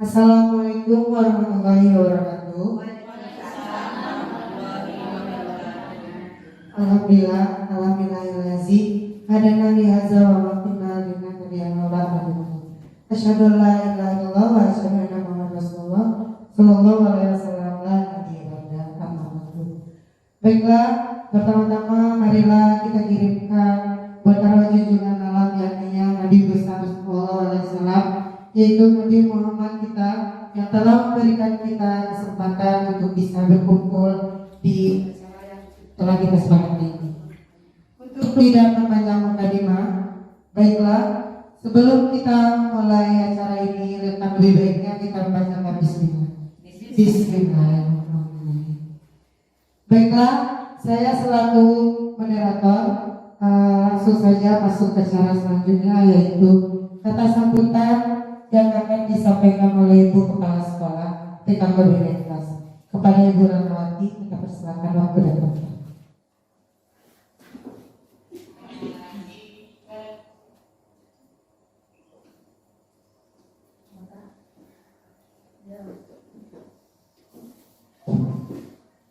Assalamualaikum warahmatullahi wabarakatuh. Alhamdulillahirrahmanirrahim. Hadana li hadza wa ma kunna linahtadiya laula an hadana. Asyhadu an la ilaha illallah wa asyhadu anna Muhammadar Rasulullah sallallahu alaihi wasallam la nabiyya ba'da. Amma ba'du. Baiklah, pertama-tama marilah kita kirimkan buat arwah junjungan alam yang artinya Nabi besar sallallahu alaihi wasallam, yaitu Nabi Muhammad kita yang telah memberikan kita kesempatan untuk bisa berkumpul di acara yang telah kita sepakati ini. Untuk tidak mempanjang mukadimah, baiklah, sebelum kita mulai acara ini, lebih baiknya kita membacakan Bismillah. Bismillahirrahmanirrahim. Baiklah, saya selaku moderator langsung saja masuk ke acara selanjutnya, yaitu kata sambutan yang akan disampaikan oleh Ibu Kepala Sekolah TK Kolbina Ikhlas. Kepada Ibu Ranawati, kita persilakan waktu dan tempat.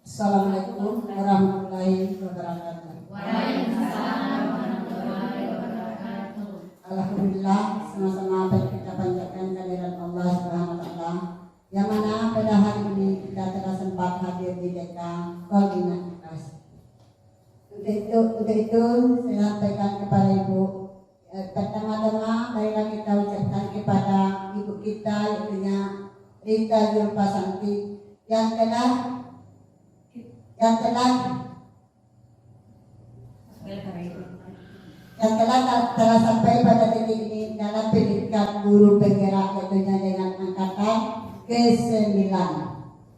Assalamualaikum warahmatullahi wabarakatuh. Waalaikumsalam warahmatullahi wabarakatuh. Alhamdulillah, sama-sama kita panjatkan kehadirat Allah Subhanahu wa taala yang mana pada hari ini kita telah sempat hadir di TK Kolbina Ikhlas. Untuk itu saya sampaikan kepada Ibu, pertama-tama marilah kita ucapkan kepada Ibu kita yaitu Rita Julpasanti yang telah sampai pada titik ini dalam pendidikan guru penggerak tentunya dengan angkatan ke-9.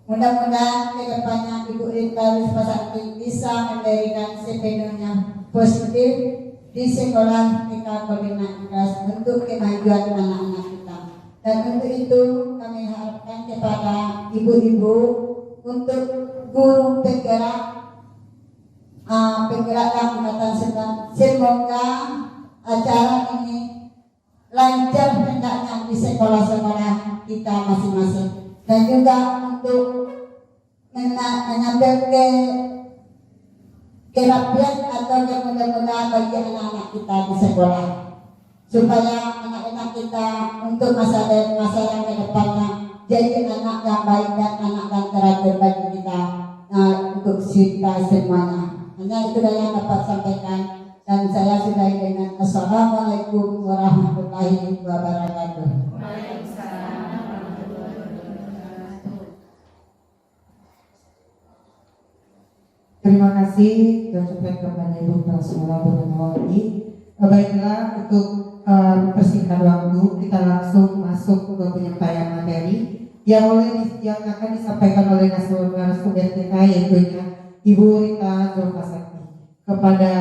Mudah-mudahan ke depannya Ibu Rita Julpasanti bisa memberikan sepenuhnya positif di sekolah TK Kolbina Ikhlas untuk kemajuan anak-anak kita. Dan untuk itu kami harapkan kepada ibu-ibu untuk guru penggerak angkatan 9, semoga acara ini lancar hendaknya di sekolah-sekolah kita masing-masing, dan juga untuk mengambil kerapian atau kemudahan bagi anak-anak kita di sekolah, supaya anak-anak kita untuk masa yang ke depannya jadi anak yang baik dan anak yang terakhir bagi kita untuk kita semuanya. Hanya itu yang dapat sampaikan, dan saya sudahi dengan Assalamualaikum warahmatullahi wabarakatuh. Waalaikumsalam warahmatullahi wabarakatuh. Terima kasih ucapkan kepada Ibu Kepala Sekolah Bu Ranawati. Baiklah, untuk persingkat waktu kita langsung masuk ke penyampaian materi yang akan disampaikan oleh narasumber kita, yaitu Ibu Rita Julpasanti. Kepada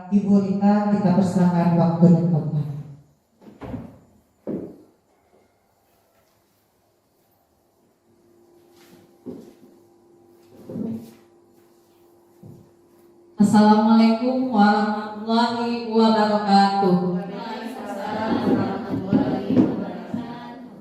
Ibu Rita kita persilakan waktu dan tempat. Assalamualaikum warahmatullahi wabarakatuh. Waalaikumsalam warahmatullahi wabarakatuh.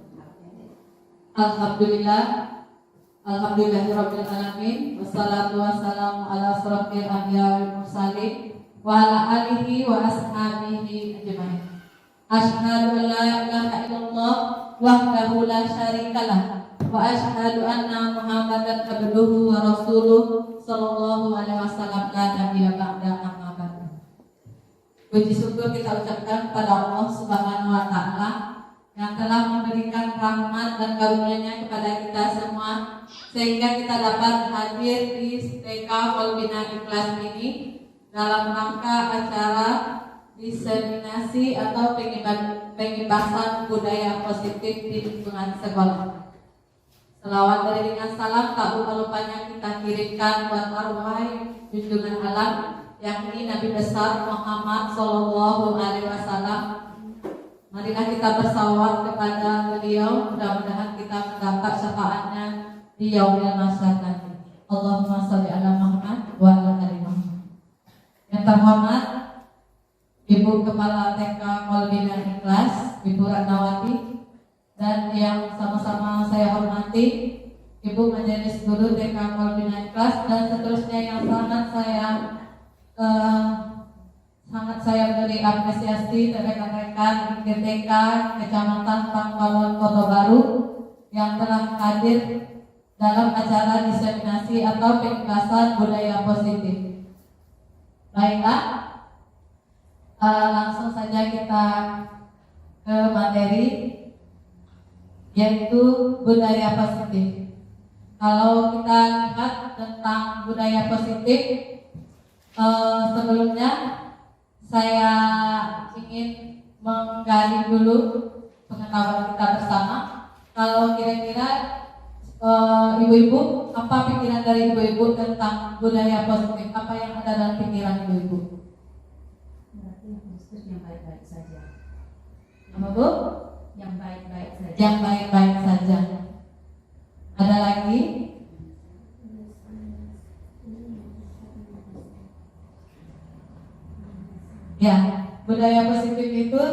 Alhamdulillahirabbil alamin, wassalatu wassalamu ala asrofil anbiya wal mursalin wa ala alihi wa ashabihi ajmain. Asyhadu an la ilaha illallah wahdahu la syarikalah wa asyhadu anna Muhammadan abduhu wa rasuluh sallallahu alaihi wasallam la nabiyya ba'da. Amma ba'du. Puji syukur kita ucapkan kepada Allah Subhanahu wa taala yang telah memberikan rahmat dan karunia-Nya kepada kita semua, sehingga kita dapat hadir di TK Kolbina Ikhlas ini dalam rangka acara diseminasi atau pengibasan budaya positif di lingkungan sekolah. Selawat dari dengan salam tak lupa-lupanya kita kirimkan buat arwah junjungan alam yakni Nabi besar Muhammad sallallahu alaihi wasallam. Marilah kita bersalawat kepada beliau, mudah-mudahan kita mendapat syafaatnya di yaumil mahsyar nanti. Allahumma sholli ala Muhammad wa ala ali Muhammad. Yang terhormat Ibu Kepala TK Kolbina Ikhlas, Ibu Ranawati, dan yang sama-sama saya hormati Ibu Majelis Guru TK Kolbina Ikhlas dan seterusnya yang sangat saya beri apresiasi rekan-rekan GTK Kecamatan Pangkalon Kota Baru yang telah hadir dalam acara diseminasi atau pengikhlasan budaya positif. Baiklah, langsung saja kita ke materi, yaitu budaya positif. Kalau kita lihat tentang budaya positif, sebelumnya saya ingin menggali dulu pengetahuan kita bersama. Kalau kira-kira ibu-ibu, apa pikiran dari ibu-ibu tentang budaya positif? Apa yang ada dalam pikiran ibu-ibu? Berarti yang baik-baik saja. Apa Bu? Yang baik-baik saja. Yang baik-baik saja. Ada lagi? Ya, budaya positif itu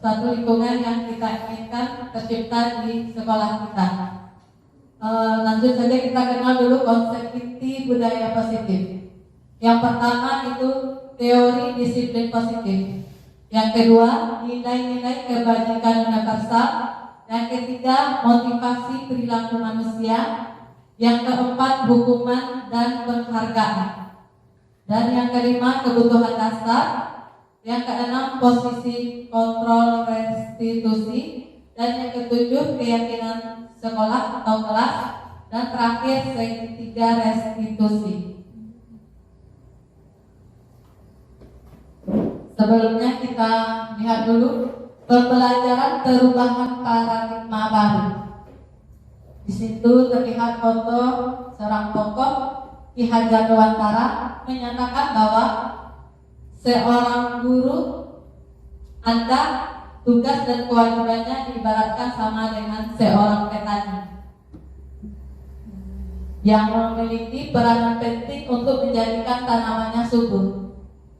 suatu lingkungan yang kita inginkan tercipta di sekolah kita. Lanjut saja kita kenal dulu konsep inti budaya positif. Yang pertama itu teori disiplin positif. Yang kedua, nilai-nilai kebajikan universal. Yang ketiga, motivasi perilaku manusia. Yang keempat, hukuman dan penghargaan. Dan yang kelima, kebutuhan dasar. Yang keenam, posisi kontrol restitusi. Dan yang ketujuh, keyakinan sekolah atau kelas. Dan terakhir, segitiga restitusi. Sebelumnya kita lihat dulu pembelajaran perubahan paradigma baru. Di situ terlihat foto seorang tokoh Ki Hajar Dewantara menyatakan bahwa seorang guru, Anda tugas dan kewajibannya diibaratkan sama dengan seorang petani yang memiliki peranan penting untuk menjadikan tanamannya subur.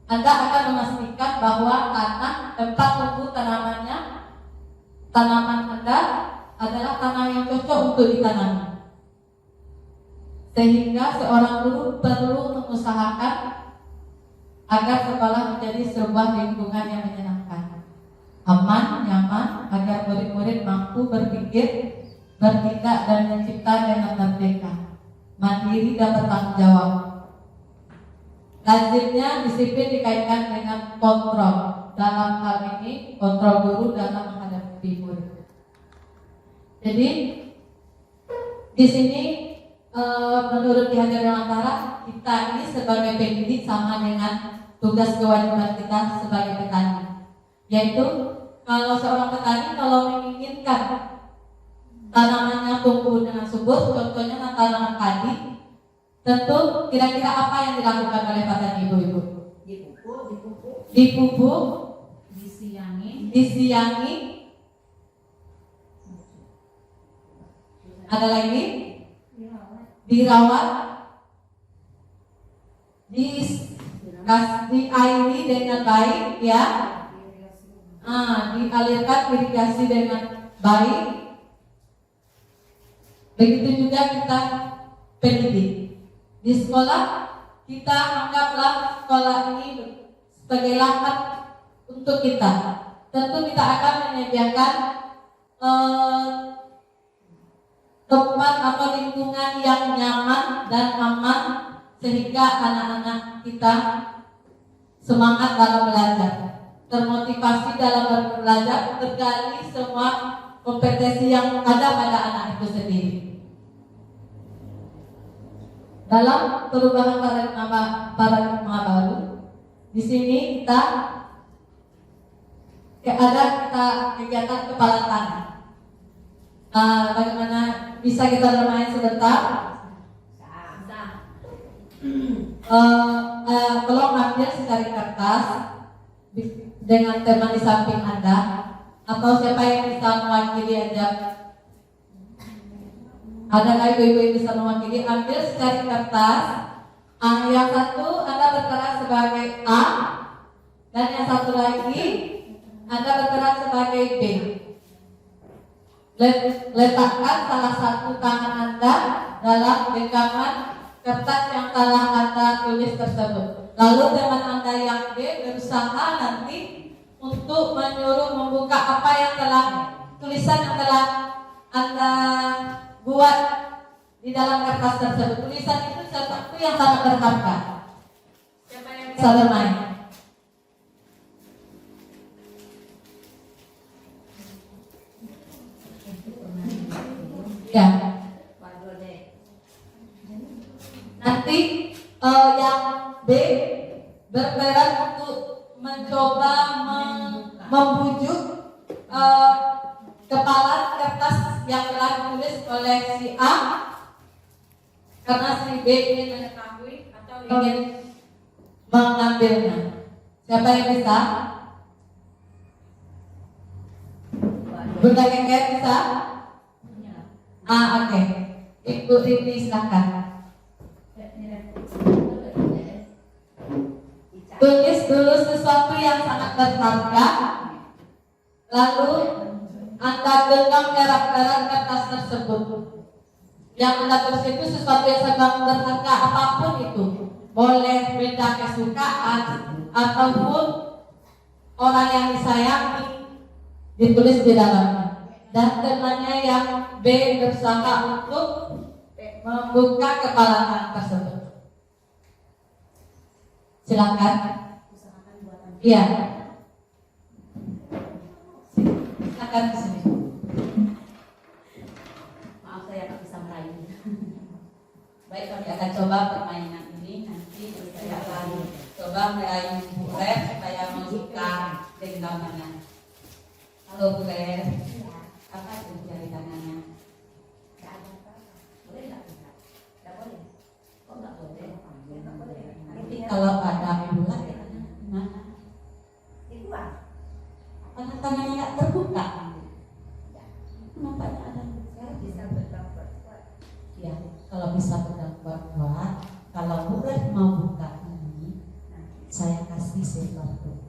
Anda akan memastikan bahwa tanah tempat tumbuh tanaman Anda adalah tanah yang cocok untuk ditanami. Sehingga seorang guru perlu mengusahakan agar sekolah menjadi sebuah lingkungan yang menyenangkan, aman, nyaman, agar murid-murid mampu berpikir, bertindak dan mencipta dengan merdeka, mandiri dan bertanggung jawab. Lazimnya disiplin dikaitkan dengan kontrol. Dalam hal ini kontrol guru dalam menghadapi murid. Jadi di sini menurut Ki Hajar Dewantara, kita ini sebagai pendidik sama dengan tugas kewajiban kita sebagai petani. Yaitu kalau seorang petani kalau menginginkan tanamannya tumbuh dengan subur, contohnya tanaman padi, tentu kira-kira apa yang dilakukan oleh petani ibu-ibu? Dipupuk, disiangi. Ada lagi? Dirawat, diairi dengan baik, ya. Dialirkan irigasi dengan baik. Begitu juga kita pendidik. Di sekolah kita anggaplah sekolah ini sebagai lahan untuk kita. Tentu kita akan menyediakan tempat atau lingkungan yang nyaman dan aman sehingga anak-anak kita semangat dalam belajar, termotivasi dalam belajar, tergali semua kompetensi yang ada pada anak itu sendiri. Dalam perubahan paradigma baru, di sini kita ada kegiatan kepala tangan. Bagaimana bisa kita bermain sebentar? Tolong ambil secari kertas dengan teman di samping Anda, atau siapa yang bisa mewakili aja. Adakah ibu-ibu yang bisa mewakili? Ambil secari kertas. Yang satu Anda berperan sebagai A, dan yang satu lagi Anda berperan sebagai B. Letakkan salah satu tangan Anda dalam genggaman kertas yang telah Anda tulis tersebut. Lalu teman Anda yang B berusaha nanti untuk menyuruh membuka apa yang telah tulisan yang telah Anda buat di dalam kertas tersebut. Tulisan itu sesuatu yang sangat berharga. Siapa yang bisa bermain? Ya. Nanti yang B berperan untuk mencoba membujuk kepala kertas yang telah ditulis oleh si A karena si B ingin mengetahui atau ingin mengambilnya. Siapa yang bisa? Bunda Keket bisa? Oke. Ibu Rini silakan. Tulis dulu sesuatu yang sangat berharga, lalu Anda genggam erat-erat kertas tersebut. Yang Anda tulis itu sesuatu yang sangat berharga, apapun itu, boleh benda kesukaan ataupun orang yang disayangi, ditulis di dalamnya. Dan temannya yang B berusaha untuk membuka kepala tangan tersebut. Silakan. Iya. Silakan ke sini. Maaf saya tak bisa merayu. Baik, kami akan coba permainan ini. Nanti saya akan coba merayu Bu Rer supaya membuka genggamannya. Halo Bu Rer. Apa itu jari tangannya? Boleh nggak? Nggak boleh. Kok nggak boleh? Nggak boleh. Nanti kalau ada bulan gimana? Itu ah. Karena tangannya nggak terbuka. Kenapa ada? Saya bisa berbuat. Ya, kalau bisa buat. Kalau bukan mau buka ini, saya kasih sesuatu.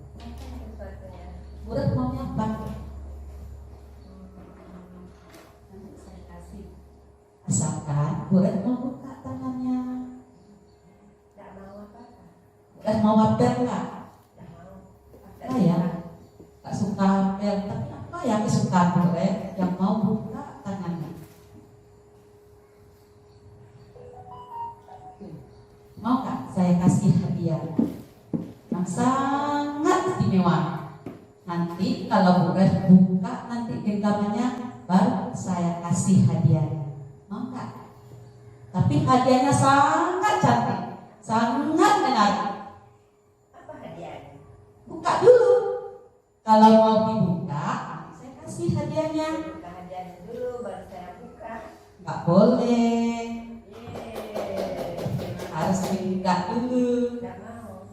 Bukan maunya apa? Nanti saya kasih. Asalkan bukan mau buka tangannya. Nggak mau apa-apa. Bukan mau wadah lah. Nggak mau. Saya tak suka apel, tapi apa yang kesukaan bukan yang mau buka tangannya? Mau nggak saya kasih hadiah yang sangat istimewa? Nanti kalau bukan buka nanti genggamannya baru saya kasih hadiah. Mau nggak? Tapi hadiahnya sangat cantik, sangat menarik. Apa hadiahnya? Buka dulu. Kalau mau dibuka, saya kasih hadiahnya. Buka hadiahnya dulu baru saya buka. Nggak boleh. Yeay. Harus dibuka dulu. Nggak mau.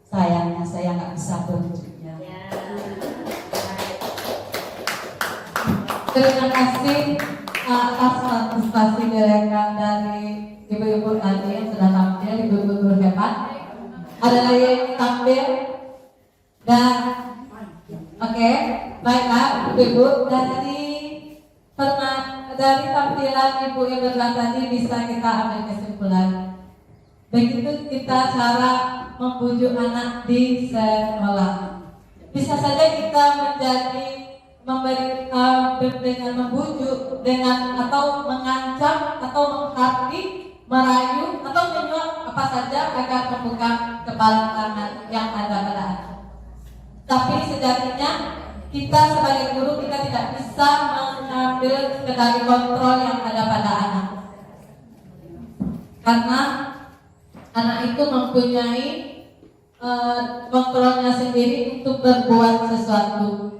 Sayangnya saya nggak bisa berwujudnya. Ya. Terima kasih atas partisipasi direkan dari ibu-ibu tadi yang sudah tampil, ibu-ibu hebat. Ada lagi yang tampil dan oke, baiklah ibu-ibu dari tampilan ibu yang bergerak tadi bisa kita ambil kesimpulan. Begitu kita cara membujuk anak di sekolah. Bisa saja kita memberi dengan membujuk dengan atau mengancam atau menghakimi, merayu atau menyuap apa saja agar membuka kepala tangan yang ada pada anak. Tapi sejatinya kita sebagai guru kita tidak bisa mengambil kendali kontrol yang ada pada anak, karena anak itu mempunyai kontrolnya sendiri untuk berbuat sesuatu.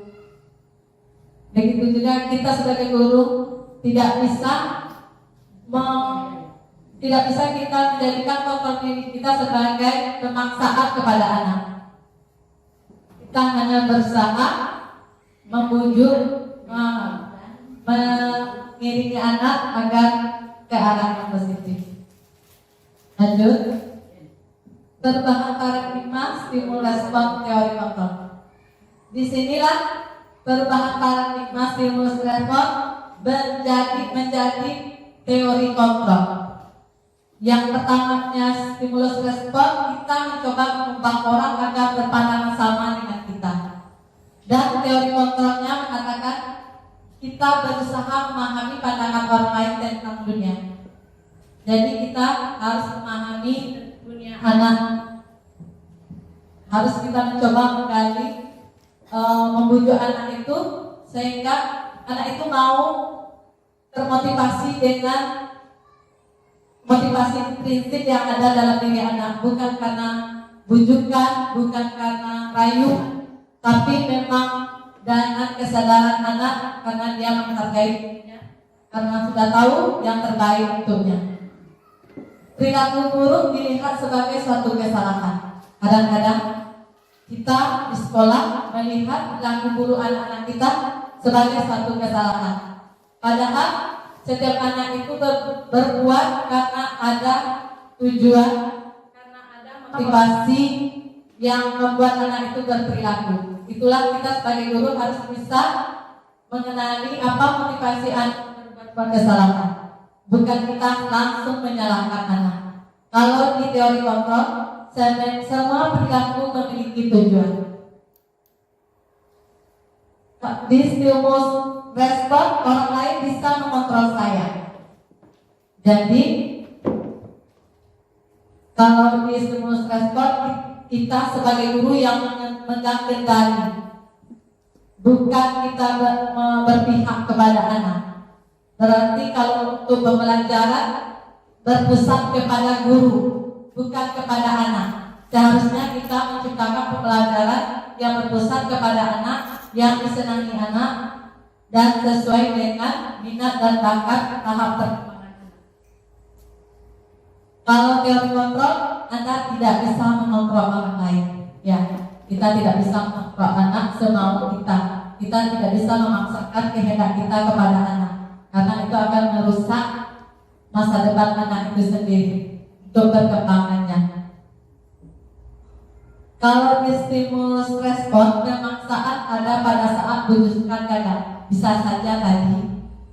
Begitu juga kita sebagai guru tidak bisa kita menjadikan kontrol diri kita sebagai pemaksaan kepada anak. Kita hanya berusaha membujuk, mengiringi anak agar ke arah yang positif. Lanjut. Perubahan paradigma, stimul respon, teori kontrol. Disinilah perubahan paradigma, stimulus respon menjadi teori kontrol. Yang pertamanya stimulus respon, kita mencoba mengubah orang agar berpandangan sama dengan kita. Dan teori kontrolnya mengatakan kita berusaha memahami pandangan orang lain tentang dunia. Jadi kita harus memahami dunia anak. Harus kita mencoba menggali, membujuk anak itu sehingga anak itu mau termotivasi dengan motivasi prinsip yang ada dalam diri anak, bukan karena bujukan, bukan karena rayu, tapi memang dengan kesadaran anak karena dia menghargai dirinya, karena sudah tahu yang terbaik untuknya. Perilaku buruk dilihat sebagai suatu kesalahan. Kadang-kadang kita di sekolah melihat perilaku buruk anak-anak kita sebagai suatu kesalahan. Padahal setiap anak itu berbuat karena ada tujuan, karena ada motivasi yang membuat anak itu berperilaku. Itulah kita sebagai guru harus bisa mengenali apa motivasi anak berbuat kesalahan. Bukan kita langsung menyalahkan anak. Kalau di teori kontrol, semua perilaku memiliki tujuan. Di stimulus respon, orang lain bisa mengontrol saya. Jadi kalau di stimulus respon, kita sebagai guru yang memegang kendali, bukan kita berpihak kepada anak. Berarti kalau untuk pembelajaran berpusat kepada guru, bukan kepada anak. Seharusnya kita menciptakan pembelajaran yang berpusat kepada anak, yang disenangi anak, dan sesuai dengan minat dan bakat tahap perkembangan anak. Kalau teori kontrol, Anda tidak bisa mengontrol orang lain. Ya, kita tidak bisa mengontrol anak semau kita. Kita tidak bisa memaksakan kehendak kita kepada anak, karena itu akan merusak masa depan anak itu sendiri untuk perkembangannya. Kalau di stimulus respon, pemaksaan ada pada saat bujukan gagal. Bisa saja tadi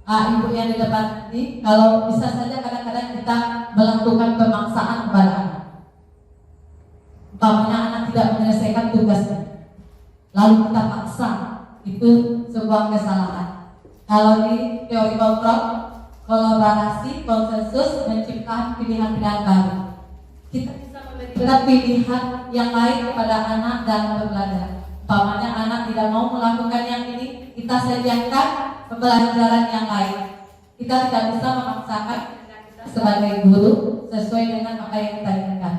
ibu yang di depan tadi, kalau bisa saja kadang-kadang kita melakukan pemaksaan kepada anak. Umpamanya anak tidak menyelesaikan tugasnya, lalu kita paksa, itu sebuah kesalahan. Kalau di teori kontrol, kolaborasi, konsensus, menciptakan pilihan-pilihan baru. Kita bisa memberikan pilihan yang lain kepada anak dalam belajar. Umpamanya anak tidak mau melakukan yang ini, kita sediakan pembelajaran yang lain. Kita tidak bisa memaksakan kita sebagai guru sesuai dengan apa yang kita inginkan.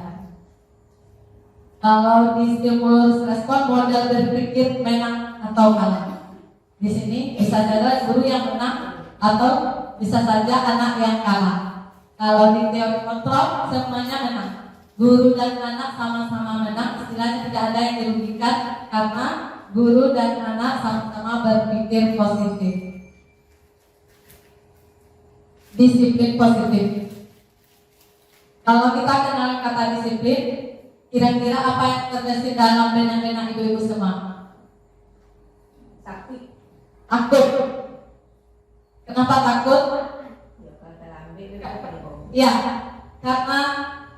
Kalau di stimulus respon, model berpikir menang atau kalah. Di sini bisa saja guru yang menang atau bisa saja anak yang kalah. Kalau di teori kontrol, semuanya menang. Guru dan anak sama-sama menang, istilahnya tidak ada yang dirugikan karena guru dan anak sama-sama berpikir positif. Disiplin positif. Kalau kita kenal kata disiplin, kira-kira apa yang terbesit dalam benak-benak ibu-ibu semua? Takut. Kenapa takut? Ya, karena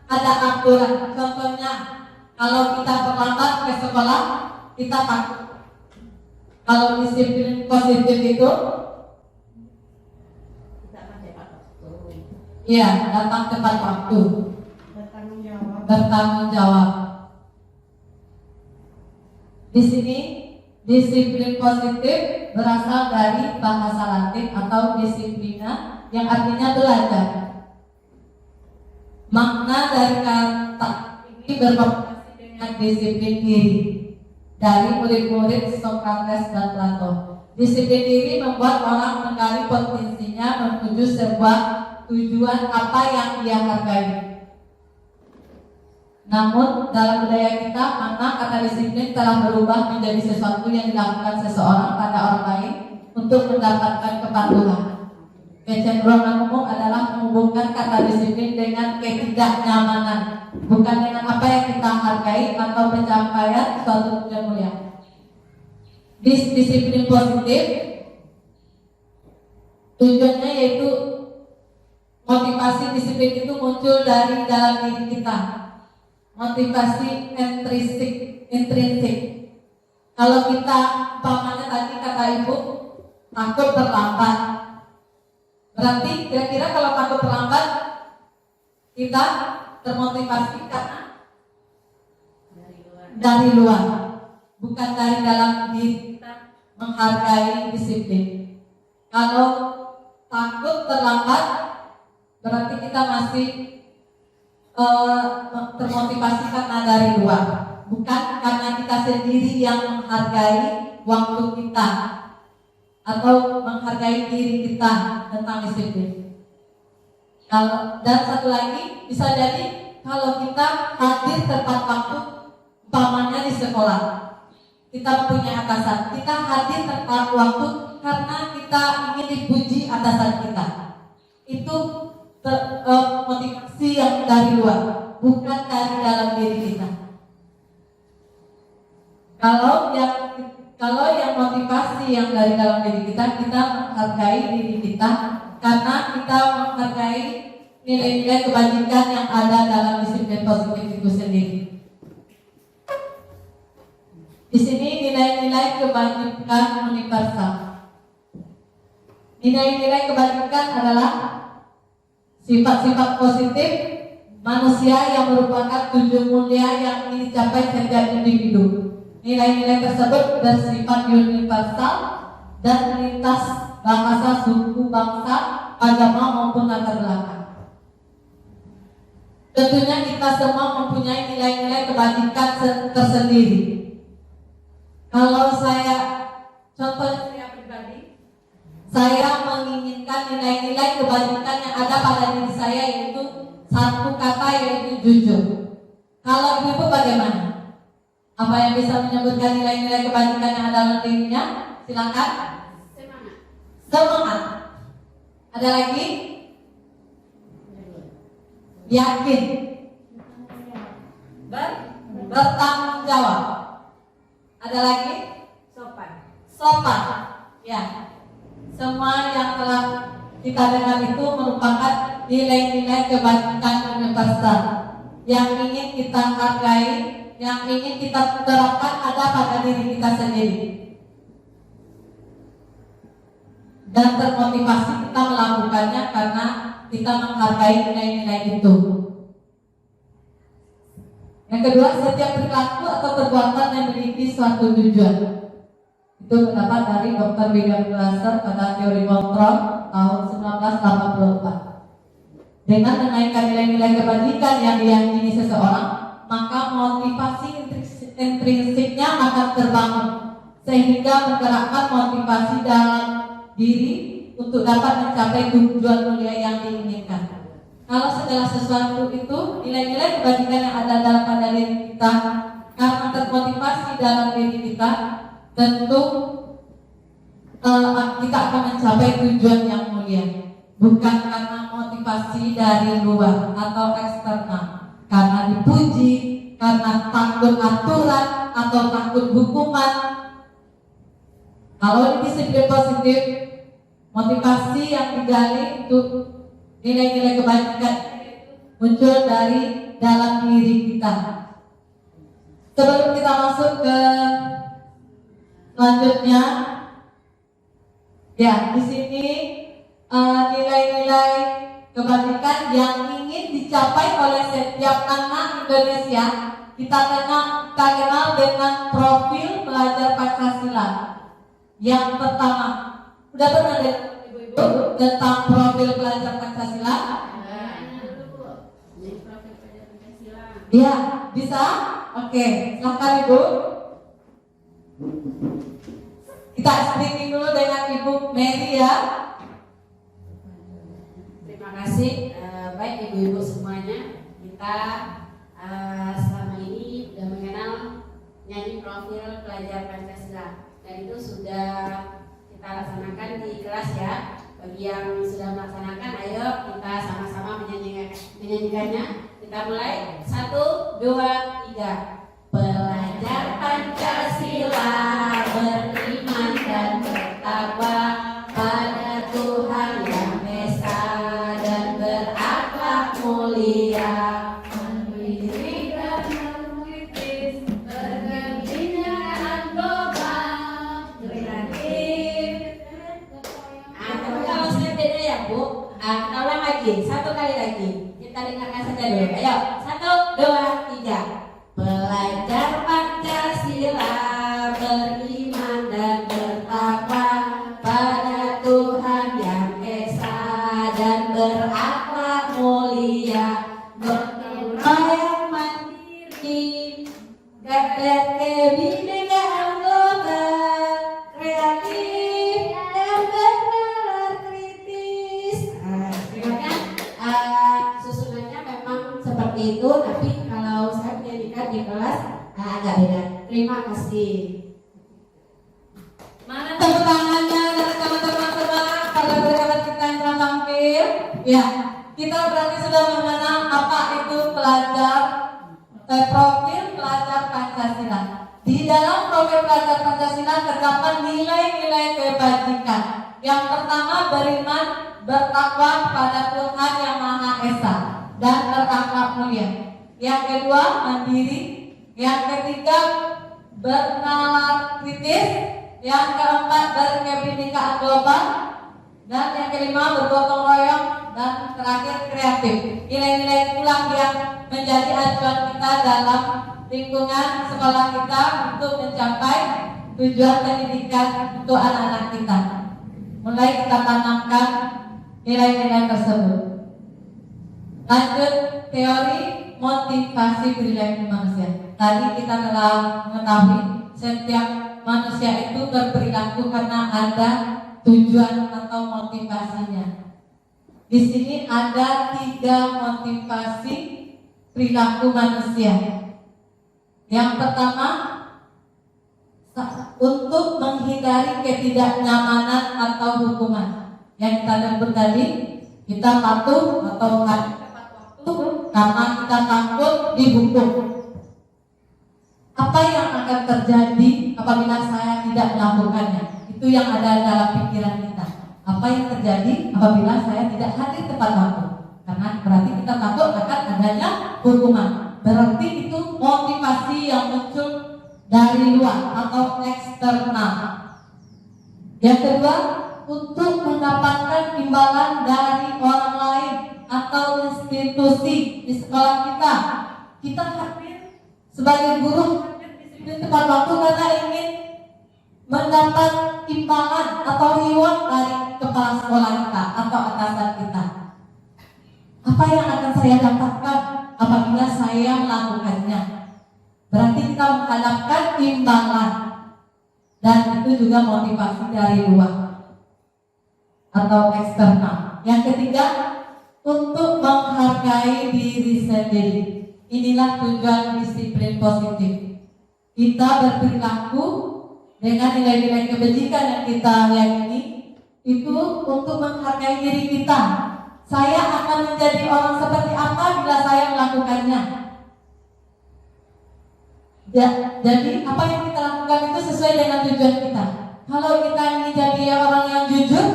ada aturan. Contohnya, kalau kita terlambat ke sekolah, kita takut. Kalau disiplin positif itu, ya, datang tepat waktu, bertanggung jawab. Di sini disiplin positif berasal dari bahasa Latin atau disiplina yang artinya belajar. Makna dari kata ini berkomunikasi dengan disiplin diri dari murid-murid Sokrates dan Plato. Disiplin diri membuat orang menggali potensinya menuju sebuah tujuan apa yang ia hargai. Namun dalam budaya kita, makna kata disiplin telah berubah menjadi sesuatu yang dilakukan seseorang pada orang lain untuk mendapatkan kepatuhan. Kecenderungan umum adalah menghubungkan kata disiplin dengan ketidaknyamanan, bukan dengan apa yang kita hargai atau pencapaian suatu tujuan mulia. Disiplin positif Tujuannya yaitu motivasi disiplin itu muncul dari dalam diri kita. Motivasi intrinsik. Kalau kita umpamanya tadi kata ibu takut terlambat, berarti kira-kira kalau takut terlambat kita termotivasi karena dari luar, bukan dari dalam diri kita menghargai disiplin. Kalau takut terlambat berarti kita masih termotivasi karena dari luar, bukan karena kita sendiri yang menghargai waktu kita atau menghargai diri kita tentang disiplin. Dan satu lagi bisa jadi kalau kita hadir tepat waktu, umpamanya di sekolah, kita punya atasan, kita hadir tepat waktu karena kita ingin dipuji atasan kita. Itu motivasi yang dari luar, bukan dari dalam diri kita. Kalau yang motivasi yang dari dalam diri kita menghargai diri kita karena kita menghargai nilai-nilai kebajikan yang ada dalam disiplin positif itu sendiri. Di sini nilai-nilai kebajikan universal. Nilai-nilai kebajikan adalah sifat-sifat positif manusia yang merupakan tujuan mulia yang ingin dicapai setiap individu. Nilai-nilai tersebut bersifat universal dan lintas bahasa, suku, bangsa, agama maupun latar belakang. Tentunya kita semua mempunyai nilai-nilai kebajikan tersendiri. Kalau saya, contohnya saya pribadi, saya menginginkan nilai-nilai kebajikan yang ada pada diri saya yaitu satu kata yaitu jujur. Kalau ibu bagaimana? Apa yang bisa menyebutkan nilai-nilai kebajikan yang ada dalam dirinya? Silakan. Semangat. Ada lagi? Yakin. Bertanggung jawab. Ada lagi? Sopan. Ya. Semua yang telah kita dengar itu merupakan nilai-nilai kebajikan universal yang ingin kita hargai, yang ingin kita terapkan ada pada diri kita sendiri. Dan termotivasi kita melakukannya karena kita menghargai nilai-nilai itu. Yang kedua, setiap perilaku atau perbuatan yang memiliki suatu tujuan. Itu pendapat dari Dr. William Glasser pada teori kontrol tahun 1984. Dengan menaikkan nilai-nilai kebajikan yang diyakini seseorang, maka motivasi intrinsiknya akan terbangun sehingga menggerakkan motivasi dalam diri untuk dapat mencapai tujuan mulia yang diinginkan. Kalau segala sesuatu itu nilai-nilai kebajikan yang ada dalam pada diri kita karena termotivasi dalam diri kita, tentu kita akan mencapai tujuan yang mulia, bukan karena motivasi dari luar atau eksternal, karena dipuji, karena takut aturan atau takut hukuman. Kalau di disiplin positif, motivasi yang digali untuk nilai-nilai kebajikan muncul dari dalam diri kita. Sebelum kita masuk ke selanjutnya, ya di sini nilai-nilai kebajikan yang ingin dicapai oleh setiap anak Indonesia kita kenal dengan profil pelajar Pancasila. Yang pertama, udah pernah dengar ibu-ibu tentang profil pelajar Pancasila? Iya, bisa? Oke, silakan ibu. Kita screening dulu dengan Ibu Mary ya. Terima kasih. Baik ibu-ibu semuanya, kita selama ini sudah mengenal nyanyi profil pelajar Pancasila, dan itu sudah kita laksanakan di kelas ya. Bagi yang sudah melaksanakan, ayo kita sama-sama menyanyikannya. Kita mulai 1, 2, 3. Pelajar Pancasila beriman dan bertakwa pada Tuhan satu kali lagi. Kita dengarkan saja dulu. Ayo, 1, 2, 3. Belajar Pancasila, beriman dan bertakwa pada Tuhan yang Esa dan berakhlak mulia, berdoa yang mandiri, gagah kebinekaan global, kreatif dan bernalar kritis. Susunannya memang seperti itu, tapi kalau saya menyanyikan di kelas agak beda. Terima kasih. Mana tepuk tangannya dari teman-teman semua pada sahabat kita yang telah tampil? Ya, kita berarti sudah mengenal apa itu profil pelajar Pancasila. Di dalam profil pelajar Pancasila terdapat nilai-nilai kebajikan. Yang pertama, beriman, bertakwa kepada Tuhan yang Maha Esa dan berakhlak mulia. Yang kedua, mandiri. Yang ketiga, bernalar kritis. Yang keempat, berkebinekaan global. Dan yang kelima, bergotong royong. Dan terakhir, kreatif. Nilai-nilai itulah yang menjadi acuan kita dalam lingkungan sekolah kita untuk mencapai tujuan pendidikan untuk anak-anak kita. Mulai kita tanamkan nilai-nilai tersebut. Lanjut teori motivasi perilaku manusia. Tadi kita telah mengetahui setiap manusia itu berperilaku karena ada tujuan atau motivasinya. Di sini ada 3 motivasi perilaku manusia. Yang pertama, untuk menghindari ketidaknyamanan atau hukuman. Yang kita sebut tadi, kita patuh atau karena kita takut dihukum. Apa yang akan terjadi apabila saya tidak melakukannya? Itu yang ada dalam pikiran kita. Apa yang terjadi apabila saya tidak hadir tepat waktu? Karena berarti kita takut akan adanya hukuman. Berarti itu motivasi yang muncul dari luar atau eksternal. Yang kedua, untuk mendapatkan imbalan dari orang lain atau institusi di sekolah kita. Kita hadir sebagai guru disiplin tepat waktu karena ingin mendapat imbalan atau reward dari kepala sekolah kita atau atasan kita. Apa yang akan saya dapatkan apabila saya melakukannya? Berarti kita menghadapkan imbalan, dan itu juga motivasi dari luar atau eksternal. Yang ketiga, untuk menghargai diri sendiri. Inilah tujuan disiplin positif. Kita berperilaku dengan nilai-nilai kebajikan yang kita yakini itu untuk menghargai diri kita. Saya akan menjadi orang seperti apa bila saya melakukannya. Jadi apa yang kita lakukan itu sesuai dengan tujuan kita. Kalau kita ingin jadi orang yang jujur,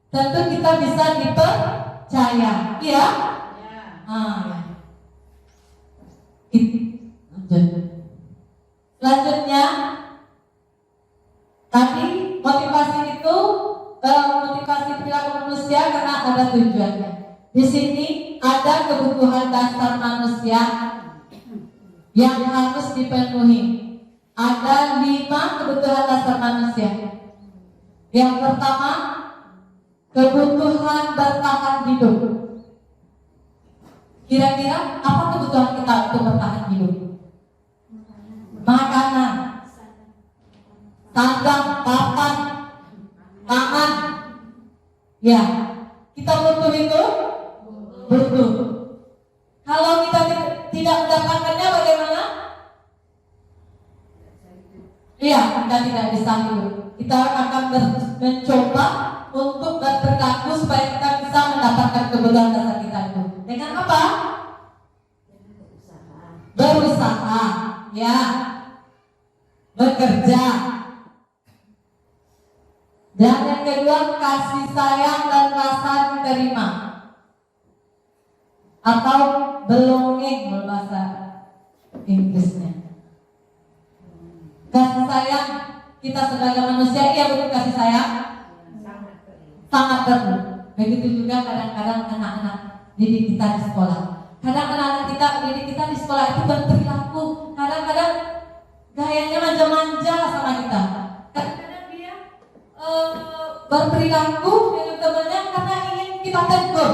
tentu kita bisa dipercaya, iya? Selanjutnya, tadi motivasi itu motivasi perilaku manusia karena ada tujuannya. Di sini ada kebutuhan dasar manusia yang harus dipenuhi. Ada 5 kebutuhan dasar manusia. Yang pertama, kebutuhan bertahan hidup. Kira-kira apa kebutuhan kita untuk bertahan hidup? Makanan, sandang, papan, pangan. Ya, kita butuh itu? Butuh. Kalau kita tidak mendapatkannya bagaimana? Iya, kita tidak bisa hidup. Kita akan mencoba untuk berperilaku supaya kita bisa mendapatkan kebutuhan dasar kita itu. Dengan apa? Berusaha, ya, bekerja. Dan yang kedua, kasih sayang dan rasa diterima atau belonging bahasa Inggrisnya. Kasih sayang, kita sebagai manusia iya butuh kasih sayang, sangat perlu. Begitu juga kadang-kadang anak-anak didik kita di sekolah. Kadang anak-anak didik kita di sekolah itu berperilaku kadang-kadang gayanya manja-manja sama kita. Kadang-kadang dia berperilaku dengan temannya karena ingin kita tegur,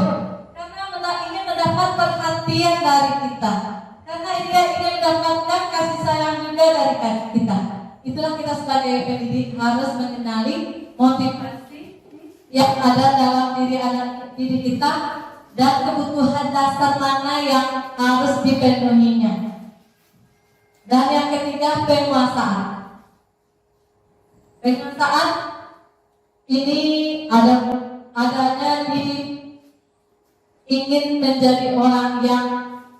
karena ingin mendapat perhatian dari kita, karena dia ingin mendapatkan kasih sayang juga dari kita. Itulah kita sebagai pendidik harus mengenali motivasi yang ada dalam diri anak didik kita dan kebutuhan dasar mana yang harus dipenuhinya. Dan yang ketiga, penguasaan. Penguasaan ini adanya di ingin menjadi orang yang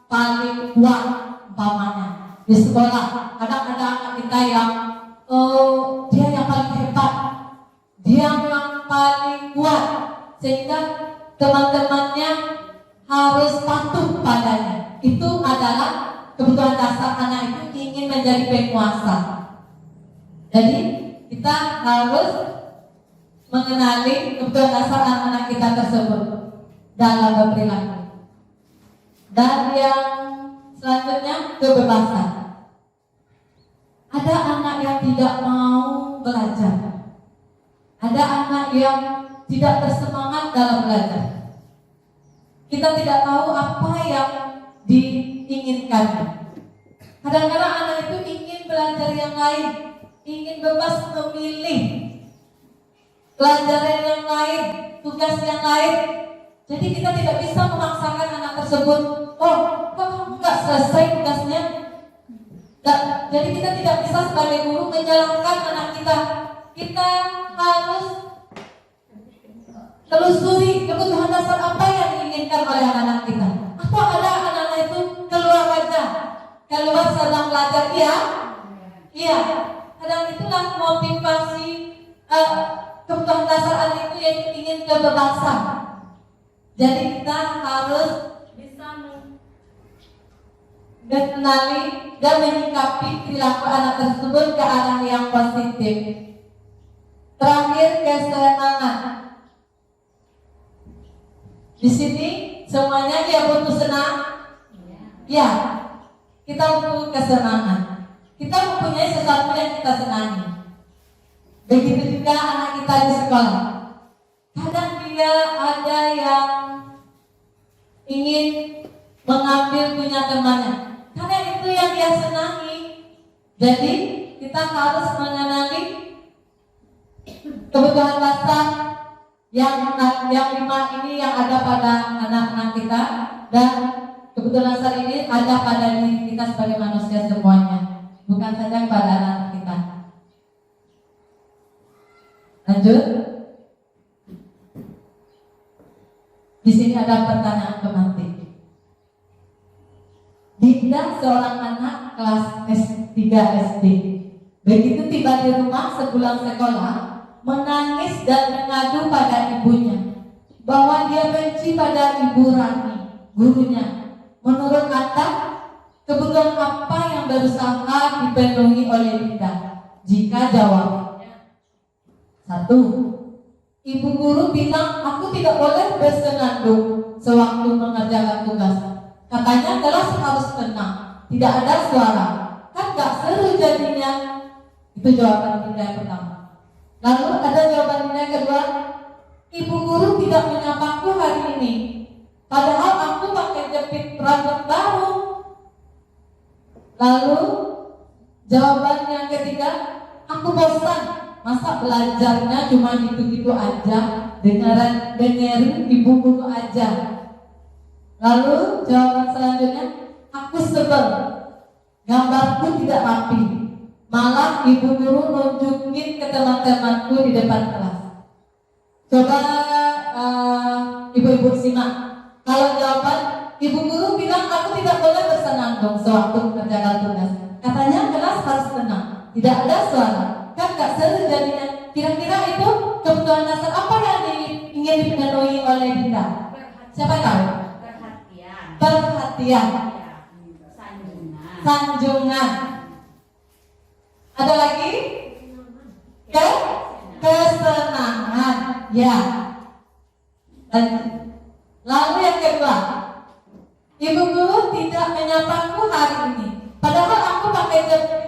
paling kuat umpamanya di sekolah. Kadang ada anak kita yang dia yang paling hebat, dia yang paling kuat, sehingga teman-temannya harus patuh padanya. Itu adalah kebutuhan dasar anak itu ingin menjadi penguasa. Jadi kita harus mengenali kebutuhan dasar anak-anak kita tersebut dalam berperilaku. Dan yang selanjutnya, kebebasan. Ada anak yang tidak mau belajar, ada anak yang tidak bersemangat dalam belajar. Kita tidak tahu apa yang diinginkan. Kadang-kadang anak itu ingin belajar yang lain, ingin bebas memilih pelajaran yang lain, tugas yang lain. Jadi kita tidak bisa memaksakan anak tersebut, oh kok kamu nggak selesai tugasnya. Jadi kita tidak bisa sebagai guru menyalahkan anak kita. Kita harus telusuri kebutuhan dasar apa yang diinginkan oleh anak-anak kita. Atau ada anak-anak itu keluar aja, keluar sedang belajar, iya. Kadang itulah motivasi kebutuhan dasar anak itu yang ingin kebebasan. Jadi kita harus bisa mengenali dan menyikapi perilaku anak tersebut ke arah yang positif. Terakhir, kesenangan. Di sini semuanya butuh senang. Ya, kita butuh kesenangan. Kita mempunyai sesuatu yang kita senangi. Begitu juga anak kita di sekolah. Kadang dia ada yang ingin mengambil punya temannya, karena itu yang dia senangi. Jadi kita harus mengenali kebutuhan dasar yang 5 ini yang ada pada anak-anak kita, dan kebutuhan dasar ini ada pada diri kita sebagai manusia semuanya, bukan saja pada anak kita. Lanjut. Di sini ada pertanyaan pemantik. Dinda, seorang anak kelas S3 SD, begitu tiba di rumah sepulang sekolah, menangis dan mengadu pada ibunya bahwa dia benci pada Ibu Rani, gurunya. Menurut Anda, kebutuhan apa yang berusaha dipenuhi oleh Dinda? Jika jawabnya 1, ibu guru bilang aku tidak boleh bersenandung sewaktu mengerjakan tugas. Katanya kelas harus tenang, tidak ada suara. Kan gak seru jadinya. Itu jawaban Dinda yang pertama. Lalu ada jawaban Dinda yang kedua, ibu guru tidak menyapaku hari ini, padahal aku pakai jepit rambut baru. Lalu jawaban yang ketiga, aku bosan, masa belajarnya cuma gitu-gitu aja, dengerin ibu guru aja. Lalu jawaban selanjutnya, aku sebel, gambarku tidak rapi, malah ibu guru nunjukin ke teman-temanku di depan kelas. Coba ibu-ibu simak. Kalau jawaban ibu guru bilang aku tidak boleh bersenandung sewaktu mengerjakan tugas, katanya kelas harus tenang, tidak ada suara. Kan gak seru jadinya. Kira-kira itu kebutuhan dasar apa yang ingin dipenuhi oleh Dinda? Siapa tahu? Perhatian. Sanjungan. Ada lagi? Kesenangan. Ya. Lalu yang kedua, ibu guru tidak menyapaku hari ini. Padahal aku pakai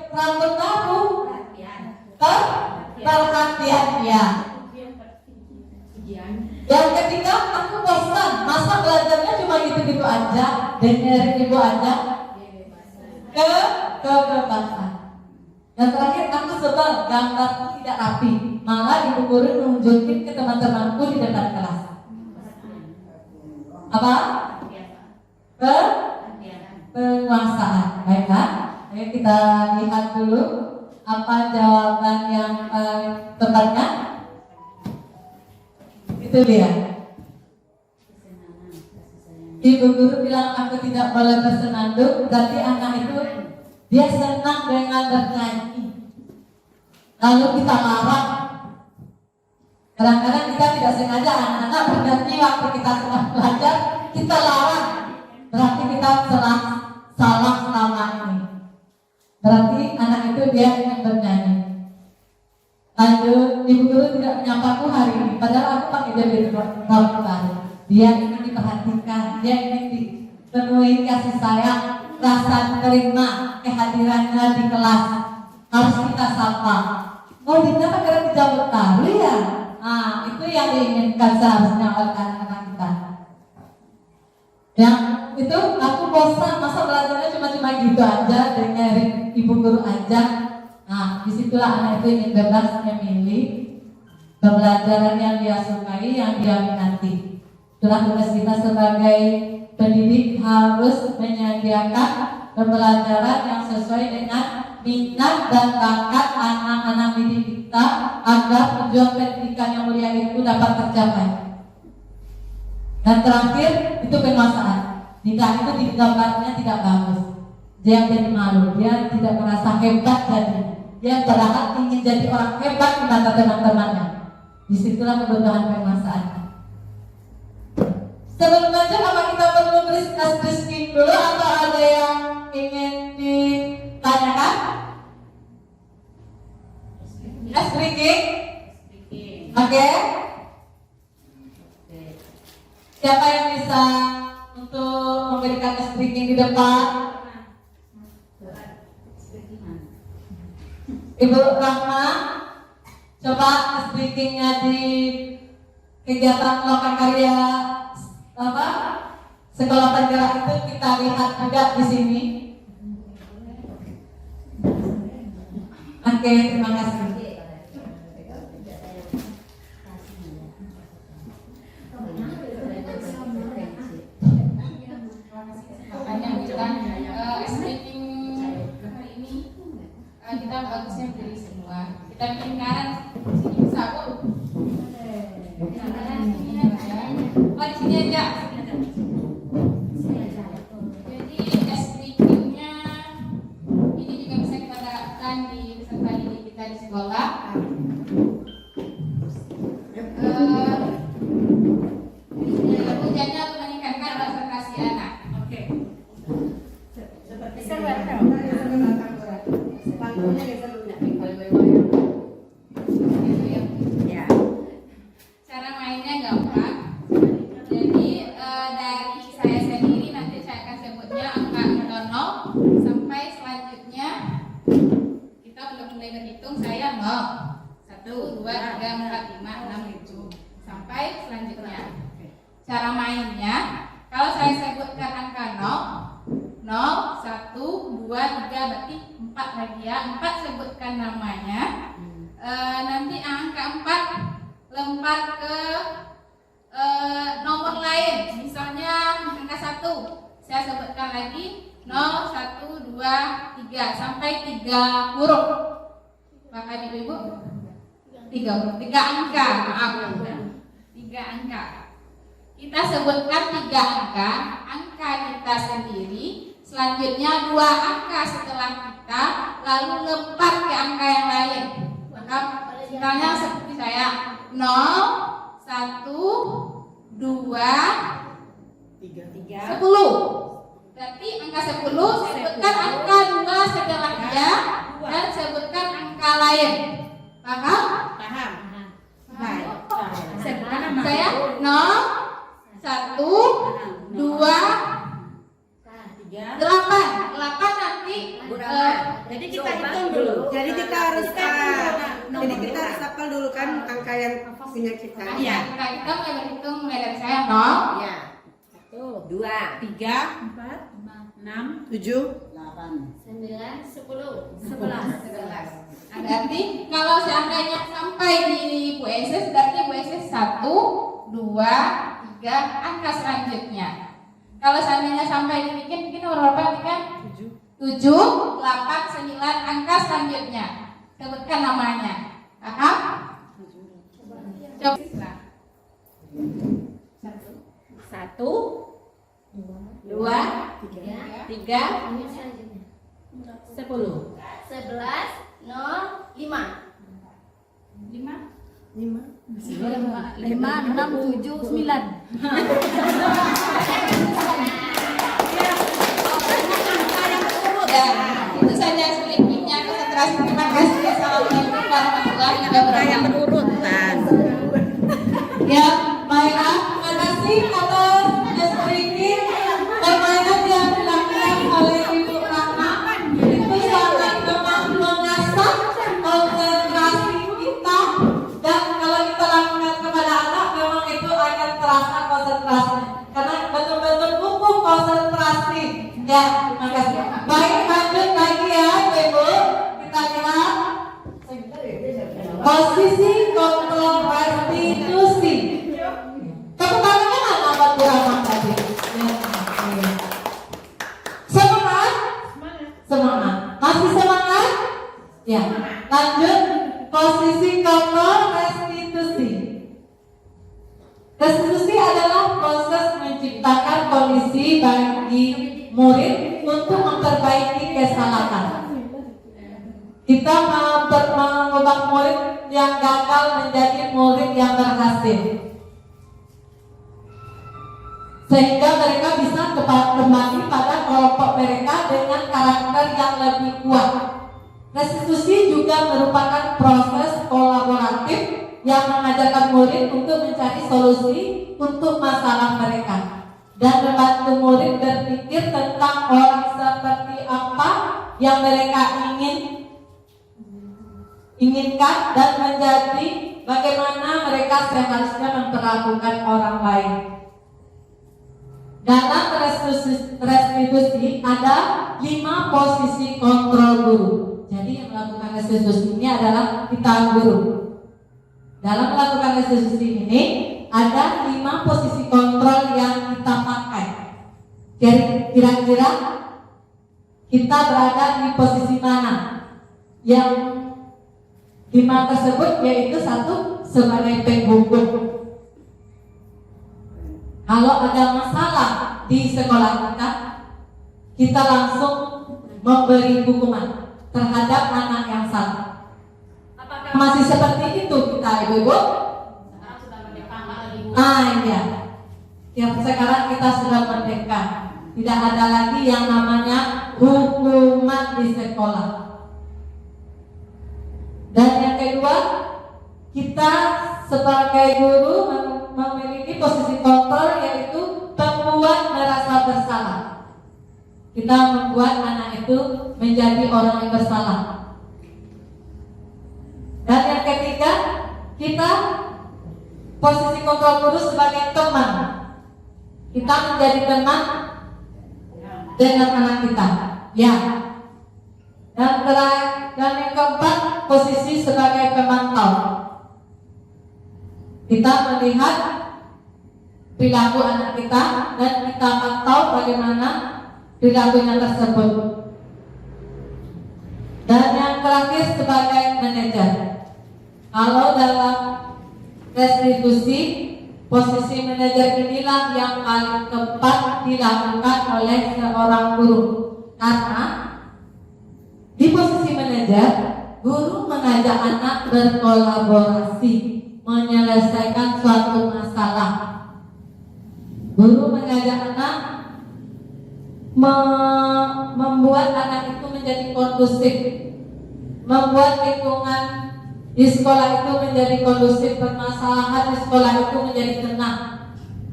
rambut baru. Perhatian dia. Yang ketiga, aku bosan. Masa belajarnya cuma gitu-gitu aja, dengerin ibu aja. Kebebasan. Yang terakhir, aku sebel gambarku tidak rapi. Malah ibu guru nunjukin ke teman-temanku di depan kelas. Apa? Penguasaan. Baiklah, ayo kita lihat dulu apa jawaban yang tepatnya. Itu dia. Ibu guru bilang aku tidak boleh bersenandung, berarti anak itu dia senang dengan bernyanyi. Lalu kita larang. Kadang-kadang kita tidak sengaja anak-anak bernyanyi waktu kita sedang belajar, kita larang. Berarti kita salah selama ini. Berarti anak itu dia ingin bernyanyi. Lanjut, ibu guru tidak menyapaku hari ini, padahal aku pakai rambut baru. Dia ingin diperhatikan, dia ingin dipenuhi kasih sayang, rasa terima kehadirannya di kelas. Harus kita sapa. Oh, Dinda karena dijemput baru ya. Nah, itu yang diinginkan seharusnya oleh anak-anak kita. Yang itu aku bosan, masa belajarnya cuma gitu aja, dengerin ibu guru aja. Nah, disitulah anak itu ingin bebas memilih pembelajaran yang dia sukai, yang dia minati. Itulah tugas kita sebagai pendidik, harus menyediakan pembelajaran yang sesuai dengan minat dan bakat anak-anak didik kita agar tujuan pendidikan yang mulia itu dapat tercapai. Dan terakhir itu penguasaan. Tidak itu di gambarnya tidak bagus. Dia jadi malu, dia tidak merasa hebat jadi. Dia berharap ingin jadi orang hebat di mata teman-temannya. Disitulah kebutuhan penguasaan. Sebelum lanjut, apa kita perlu beri screening dulu atau ada yang ingin ditanyakan? Screening? Oke. Siapa yang bisa untuk memberikan screening di depan? Ibu Rahma, coba speakingnya di kegiatan lokakarya apa sekolah penggerak itu kita lihat juga di sini. Oke, terima kasih. Kita bagusnya beli semua. Kita bikin kanan sini bisa kok. Kanan sini aja. Oh, di sini aja. Jadi SPQ-nya ini juga bisa kita terapkan di peserta didik kita di sekolah. Tujuannya untuk meningkatkan konsentrasi anak. Oke. Bisa ya. Cara mainnya gampang. Jadi dari saya sendiri nanti saya akan sebutnya angka 0 sampai selanjutnya kita belum mulai berhitung. Saya 0, 1, 2, 3, 4, 5, 6, 7 sampai selanjutnya. Cara mainnya, kalau saya sebutkan angka 0, 1, 2, 3 berarti 4 lagi ya. 4 sebutkan namanya. Nanti angka 4 lempar ke nomor lain. Misalnya angka 1 saya sebutkan lagi 0, 1, 2, 3 sampai 3 huruf. Bahkan ibu-ibu 3 huruf, 3 angka. Maaf, 3 angka. Kita sebutkan 3 angka. Angka kita sendiri, selanjutnya 2 angka setelah kita, lalu lempar ke angka yang lain. Maka misalnya seperti saya 0, 1, 2, 3, 10. Berarti angka 10 sebutkan angka 2 setelahnya dan sebutkan angka lain. Paham? Paham. Baik. Saya 0, 1, 2, 8 nanti. Jadi kita hitung dulu. Jadi kita harus hafal dulu kan angka yang punya kita. Iya, kita mulai berhitung mulai dari saya 0. Ya. 1, 2, 3, 4, 6, 7, 9, 10, 11. Nah, berarti kalau seandainya sampai di Bu Eses, berarti Bu Eses 1, 2, 3 angka selanjutnya. Kalau seandainya sampai dibikin nomor berapa kan? 7, 8, 9 angka selanjutnya. Sebutkan namanya. Paham? Coba. 1, 2, 3, 10, 11, 0, 5. 5, 6, 7, 9. Ya, itu saja sedikitnya konsentrasi. Terima kasih. Assalamualaikum warahmatullahi wabarakatuh. yang berurutan. Ya, baiklah. Terima kasih atas sedikit permainan yang dilakukan oleh Ibu Rana. Itu sangat memang mengasah konsentrasi kita, dan kalau kita lakukan kepada anak memang itu akan terasa konsentrasi karena betul-betul pupuk konsentrasi. Ya, terima kasih. Baik, lanjut lagi ya Ibu. Kita lihat posisi kontrol restitusi. Tepuk tangannya mana buat Bu Rama tadi? Semangat? Semangat. Masih semangat? Ya. Lanjut posisi kontrol restitusi. Restitusi adalah proses menciptakan kondisi bagi murid untuk memperbaiki kesalahan. Kita mengubah murid yang gagal menjadi murid yang berhasil, sehingga mereka bisa kembali pada kelompok mereka dengan karakter yang lebih kuat. Restitusi juga merupakan proses kolaboratif yang mengajarkan murid untuk mencari solusi untuk masalah mereka dan membantu murid berpikir tentang orang seperti apa yang mereka inginkan dan menjadi bagaimana mereka seharusnya memperlakukan orang lain. Dalam restitusi ada 5 posisi kontrol guru. Jadi yang melakukan restitusi ini adalah kita guru. Dalam melakukan restitusi ini ada 5 posisi kontrol yang kita pakai. Jadi kira-kira kita berada di posisi mana? Yang 5 tersebut yaitu 1 sebagai penghubung. Kalau ada masalah di sekolah kita langsung memberi hukuman terhadap anak yang salah. Apakah Masih seperti itu kita ibu-ibu? sudah merdeka lagi? Iya. Yang sekarang kita sudah merdeka. Tidak ada lagi yang namanya hukuman di sekolah. Dan yang kedua, kita sebagai guru memiliki posisi kontrol yaitu membuat merasa bersalah. Kita membuat anak itu menjadi orang yang bersalah. Dan yang ketiga, kita posisi kontrol guru sebagai teman. Kita menjadi teman dengan anak kita. Ya. Dan yang keempat, posisi sebagai pemantau. Kita melihat perilaku anak kita dan kita pantau bagaimana perilakunya tersebut. Dan yang terakhir sebagai manajer. Kalau dalam restitusi, posisi manajer inilah yang paling tepat dilakukan oleh seorang guru. Karena di posisi manajer, guru mengajak anak berkolaborasi, menyelesaikan suatu masalah. Guru mengajak anak membuat anak itu menjadi kondusif, membuat lingkungan di sekolah itu menjadi kondusif, permasalahan di sekolah itu menjadi tenang,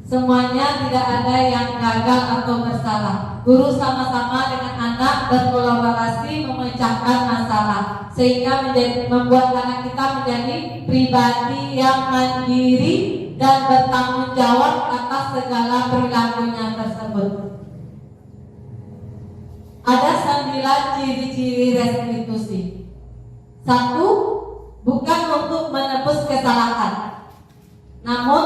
Semuanya tidak ada yang gagal atau bersalah. Guru sama-sama dengan anak berkolaborasi memecahkan masalah sehingga membuat anak kita menjadi pribadi yang mandiri dan bertanggung jawab atas segala perilakunya tersebut. Ada 9 ciri-ciri restitusi. 1. Bukan untuk menebus kesalahan, namun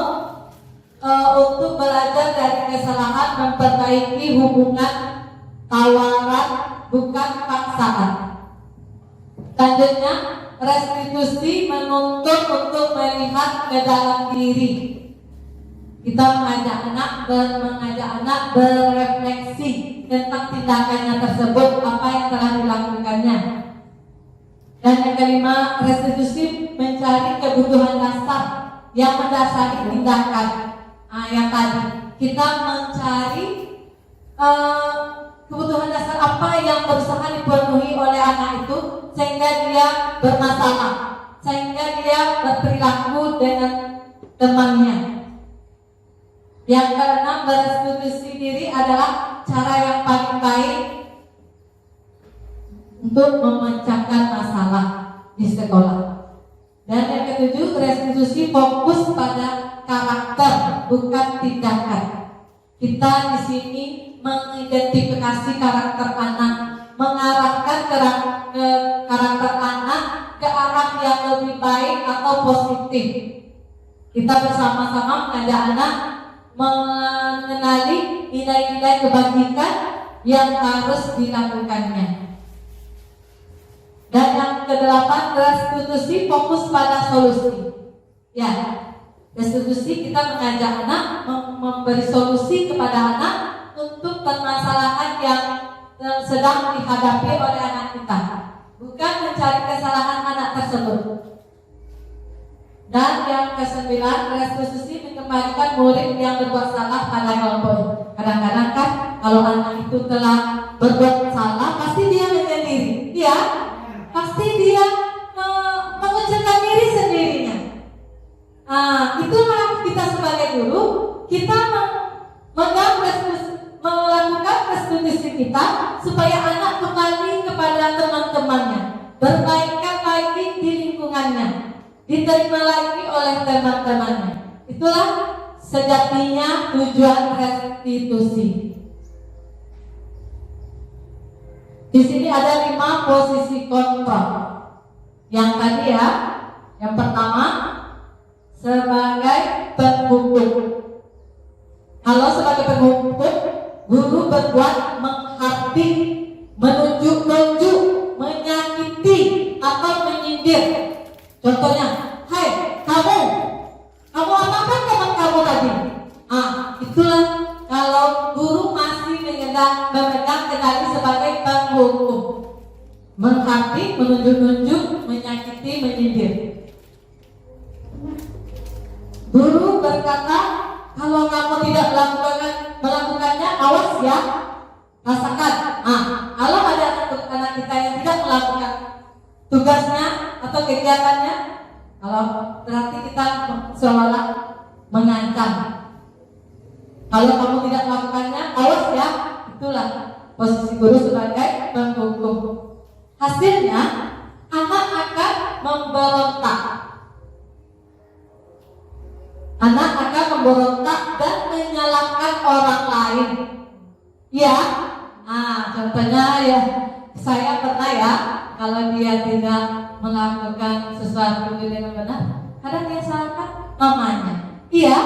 untuk belajar dari kesalahan, memperbaiki hubungan, tawaran, bukan paksaan. Selanjutnya, restitusi menuntut untuk melihat ke dalam diri. Kita mengajak anak berefleksi tentang tindakannya tersebut, apa yang telah dilakukannya. Dan yang kelima, restitusi mencari kebutuhan dasar yang mendasari tindakan. Yang tadi kita mencari kebutuhan dasar apa yang berusaha dipenuhi oleh anak itu sehingga dia bermasalah, sehingga dia berperilaku dengan temannya. Yang keenam, berestitusi diri adalah cara yang paling baik untuk memecahkan masalah di sekolah. Dan yang ketujuh, restitusi fokus pada karakter bukan tindakan. Kita di sini mengidentifikasi karakter anak, mengarahkan ke karakter anak ke arah yang lebih baik atau positif. Kita bersama-sama mengajak anak mengenali nilai-nilai kebajikan yang harus dilakukannya. Dan yang kedelapan, restitusi fokus pada solusi. Ya, restitusi kita mengajak anak memberi solusi kepada anak untuk permasalahan yang sedang dihadapi oleh anak kita, bukan mencari kesalahan anak tersebut. Dan yang kesembilan, restitusi mengembalikan murid yang berbuat salah pada kelompok. Kadang-kadang kan kalau anak itu telah berbuat salah, pasti dia menyendiri, ya, pasti dia mengucilkan diri sendirinya. Itulah kita sebagai guru, kita melakukan restitusi kita supaya anak kembali kepada teman-temannya, berbaikan lagi di lingkungannya, diterima lagi oleh teman-temannya. Itulah sejatinya tujuan restitusi. Di sini ada 5 posisi kontrol. Yang tadi ya, yang pertama sebagai penghukum. Kalau sebagai penghukum, guru berbuat menghakimi, menunjuk-nunjuk, menyakiti atau menyindir. Contohnya, hai kamu apakan teman kamu tadi? Itulah kalau guru masih memegang kendali sebagai penghukum, menghakimi, menunjuk-nunjuk, menyakiti, menyindir. Guru berkata, kalau kamu tidak melakukannya, awas ya, rasakan. Kalau ada anak kita yang tidak melakukan tugasnya atau kegiatannya, kalau berarti kita seolah mengancam. Kalau kamu tidak melakukannya, awas ya. Itulah posisi guru sebagai penghukum. Hasilnya, anak akan memberontak. Anak akan memberontak dan menyalahkan orang lain. Ya, contohnya ya, saya pernah ya, kalau dia tidak melakukan sesuatu dengan benar, kadang dia salahkan mamanya. Iya,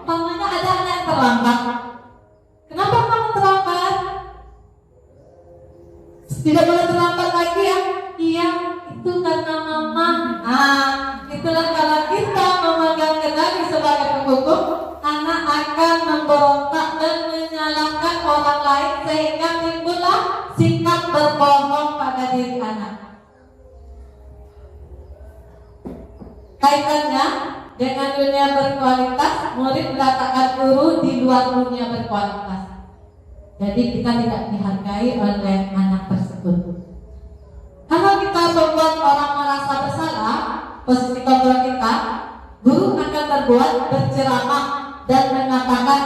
mamanya ada anak yang terlambat. Kenapa kamu terlambat? Tidak boleh terlambat lagi ya. Iya, itu karena mama. Itulah kalau kita memegang kendali sebagai penghukum, anak akan memberontak dan menyalahkan orang lain sehingga timbullah sikap berbohong pada diri anak. Kaitannya dengan dunia berkualitas, murid meletakkan guru di luar dunia berkualitas. Jadi kita tidak dihargai oleh anak tersebut. Kalau kita membuat orang merasa bersalah, posisi kontrol kita, guru akan berbuat berceramah dan mengatakan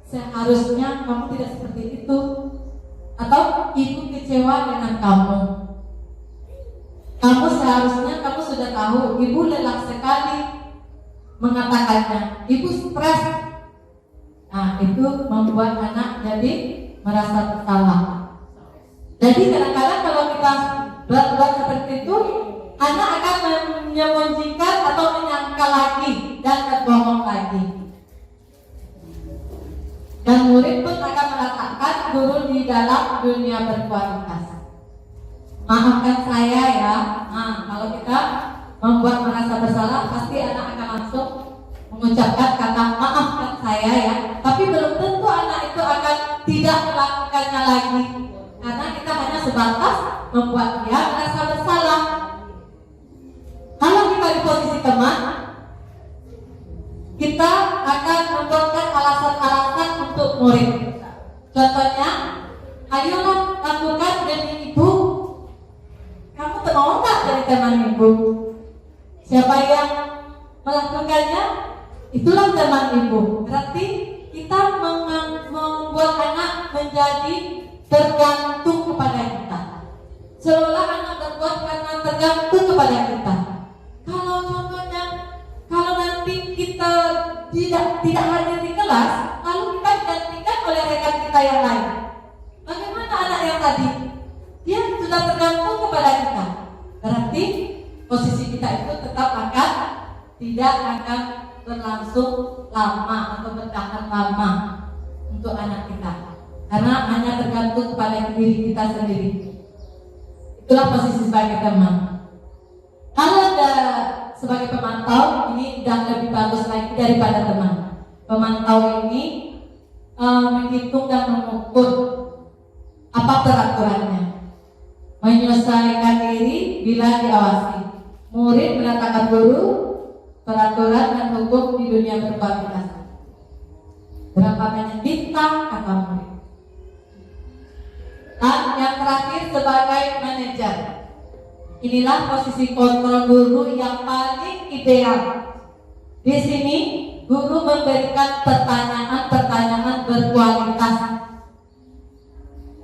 seharusnya kamu tidak seperti itu, atau ibu kecewa dengan kamu. Kamu seharusnya kamu sudah tahu ibu lelah sekali mengatakannya, ibu stres. Nah, itu membuat anak jadi merasa bersalah. Jadi kadang-kadang kalau kita berbuat seperti itu, anak akan menyembunyikan atau menyangkal lagi dan berbohong lagi. Dan murid pun akan meletakkan guru di dalam dunia berkualitas. Maafkan saya ya. Nah, kalau kita membuat merasa bersalah, pasti anak akan langsung mengucapkan kata maafkan saya ya. Tapi belum tentu anak itu akan tidak melakukannya lagi, karena kita hanya sebatas membuat dia merasa bersalah. Kalau kita di posisi teman, kita akan membuatkan alasan-alasan untuk murid. Contohnya, ayolah lakukan demi ibu. Kamu mau nggak jadi teman ibu? Siapa yang melakukannya, itulah teman ibu. Berarti kita membuat anak menjadi tergantung kepada kita. Seolah anak berbuat karena tergantung kepada kita. Kalau contohnya, kalau nanti kita tidak hadir di kelas, lalu kita digantikan oleh rekan kita yang lain. Bagaimana anak yang tadi? Dia sudah tergantung kepada kita. Berarti posisi kita itu tetap tidak akan berlangsung lama atau bertahan lama untuk anak kita, karena hanya tergantung kepada diri kita sendiri. Itulah posisi sebagai teman. Kalau ada sebagai pemantau, ini sudah lebih bagus lagi daripada teman. Pemantau ini menghitung dan mengukur apa peraturannya, menyelesaikan diri bila diawasi. Murid menatakan guru, peraturan dan hukum di dunia berkualitas. Berapa banyak bintang kata murid. Dan yang terakhir sebagai manajer. Inilah posisi kontrol guru yang paling ideal. Di sini guru memberikan pertanyaan-pertanyaan berkualitas.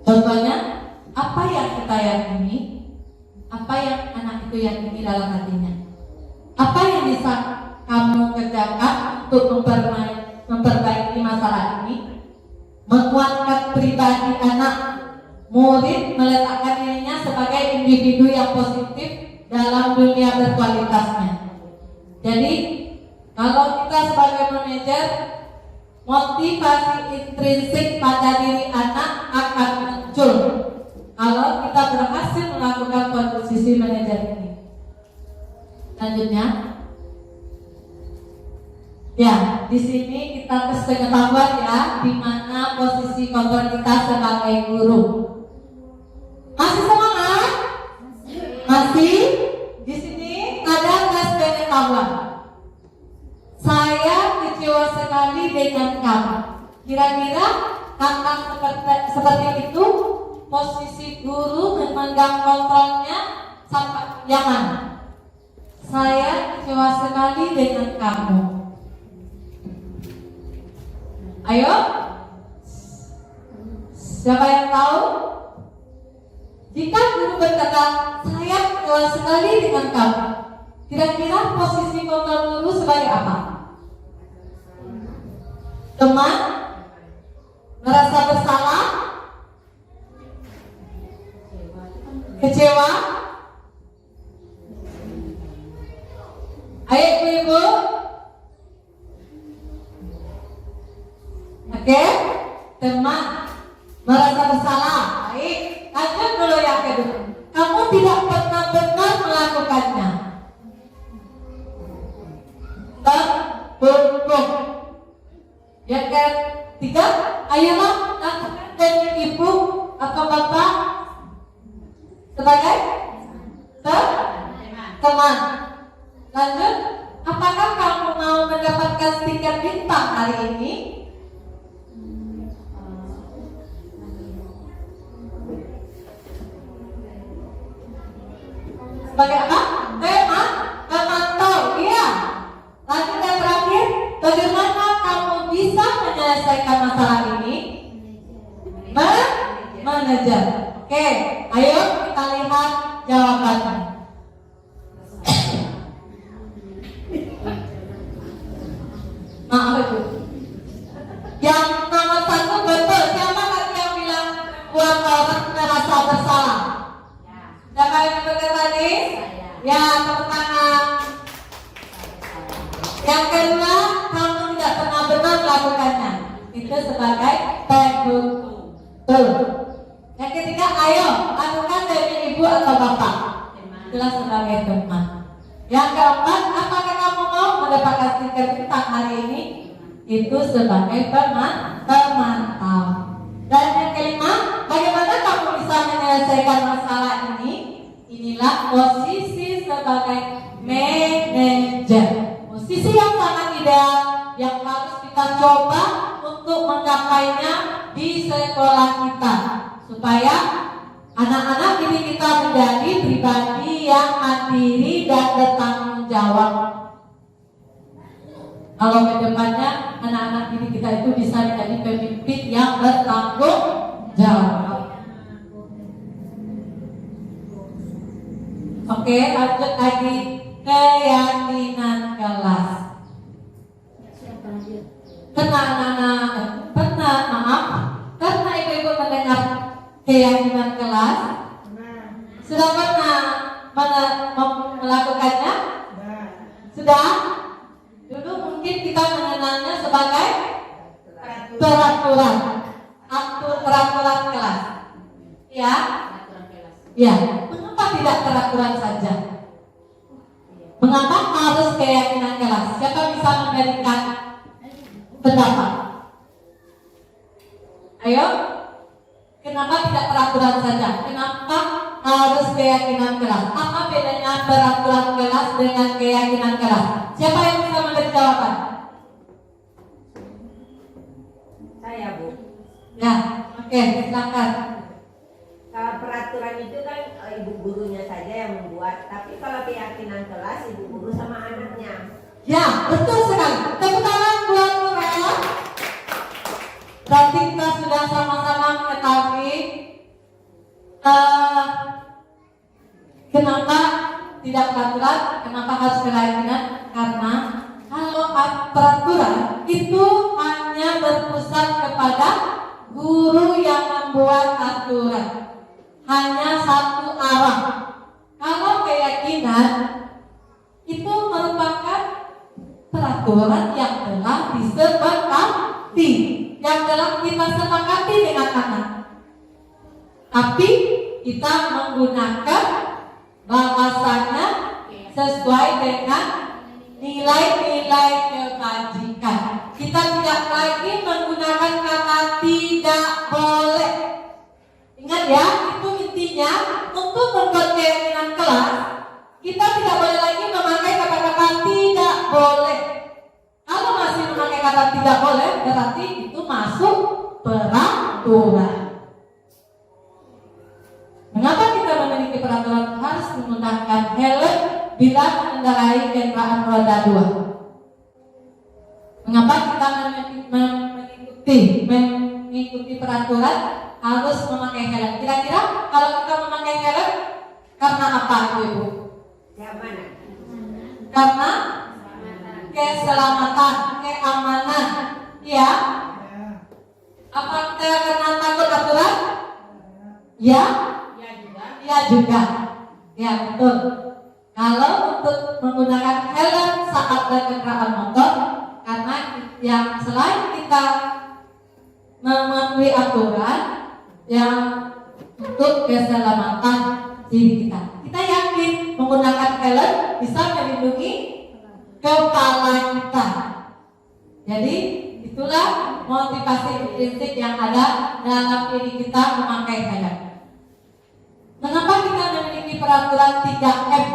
Contohnya, apa yang kita yakini? Apa yang anak itu yakini dalam hatinya? Apa yang bisa kamu kerjakan untuk memperbaiki masalah ini? Menguatkan pribadi anak. Murid meletakkan dirinya sebagai individu yang positif dalam dunia berkualitasnya. Jadi, kalau kita sebagai manajer, motivasi intrinsik pada diri anak akan muncul kalau kita berhasil melakukan posisi manajer ini. Selanjutnya, ya, di sini kita pengetahuan ya, di mana posisi kontrol kita sebagai guru. Masih semangat? Masih? Di sini ada tes pengetahuan. Saya kecewa sekali dengan kamu. Kira-kira kata seperti itu, posisi guru memegang kontrolnya sampai yang mana? Saya kecewa sekali dengan kamu. Ayo, siapa yang tahu? Jika guru berkata, saya kecewa sekali dengan kamu, kira-kira posisi kontrol guru sebagai apa? Teman? Merasa bersalah? Kecewa? Ayo ibu-ibu. Oke, teman merasa bersalah. Baik, lanjut dulu yang kedua. Kamu tidak pernah benar melakukannya. Terbungkuk. Yang ketiga, ayolah lakukan dari ibu atau bapak sebagai teman. Lanjut, apakah kamu mau mendapatkan stiker bintang hari ini? Sebagai apa? Pemantau, iya. Lanjut yang terakhir, bagaimana kamu manajer. Oke, ayo kita lihat jawabannya. Maaf Ibu. Yang nomor 1 betul. Siapa tadi yang bilang buat orang merasa bersalah? Siapa yang betul tadi? Ya, tepuk tangan. Yang kedua, kamu tidak pernah benar melakukannya. Itu sebagai betul. Yang ketiga, ayo lakukan dari ibu atau bapak. Itulah sebagai teman. Yang keempat, apakah kamu mau mendapatkan stiker tentang hari ini? Itu sebagai pemantau. Dan yang kelima, bagaimana kamu bisa menyelesaikan masalah ini? Inilah posisi sebagai manajer. Posisi yang sangat ideal yang harus kita coba untuk menggapainya di sekolah kita, supaya anak-anak didik kita menjadi pribadi yang mandiri dan bertanggung jawab. Kalau ke depannya anak-anak didik kita itu bisa menjadi pemimpin yang bertanggung jawab. Oke, lanjut lagi. Keyakinan kelas. Karena ibu-ibu mendengar keyakinan kelas, sudah pernah melakukannya? Sudah? Dulu mungkin kita mengenalnya sebagai peraturan kelas. Ya? Ya. Mengapa tidak peraturan saja? Mengapa harus keyakinan kelas? Siapa bisa memberikan pendapat? Ayo, kenapa tidak peraturan saja? Kenapa harus keyakinan kelas? Apa bedanya peraturan kelas dengan keyakinan kelas? Siapa yang bisa memberi jawaban? Saya, Bu. Ya, oke, silakan. Kalau peraturan itu kan ibu gurunya saja yang membuat, tapi kalau keyakinan kelas ibu guru sama anaknya. Ya, betul sekali. Tepuk tangan buat Nurel. Berarti kita sudah sama-sama mengetahui kenapa tidak peraturan, kenapa harus keyakinan. Karena kalau peraturan itu hanya berpusat kepada guru yang membuat aturan, hanya satu arah. Kalau keyakinan itu merupakan peraturan yang telah disepakati, yang telah kita sepakati dengan anak. Tapi kita menggunakan bahasanya sesuai dengan nilai-nilai kebajikan. Kita tidak lagi menggunakan kata tidak boleh. Ingat ya, itu intinya untuk membuat keyakinan kelas, kita tidak boleh lagi memakai kata-kata tidak boleh. Kalau masih memakai kata tidak boleh, berarti itu masuk peraturan. Mengapa kita memiliki peraturan harus menggunakan helm bila mengendarai kendaraan roda 2? Mengapa kita mengikuti peraturan harus memakai helm? Kira-kira kalau kita memakai helm karena apa, Ibu? Keamanan. Karena keselamatan, keamanan, ya. Apa kita karena takut aturan? Ya, ya juga. Ya betul. Kalau untuk menggunakan helm saat berkendaraan motor, karena yang selain kita mematuhi aturan yang untuk keselamatan diri kita. Kita yakin menggunakan helm bisa melindungi kepala kita. Jadi itulah motivasi prinsip yang ada dalam diri kita memakai helm. Mengapa kita memiliki peraturan 3M?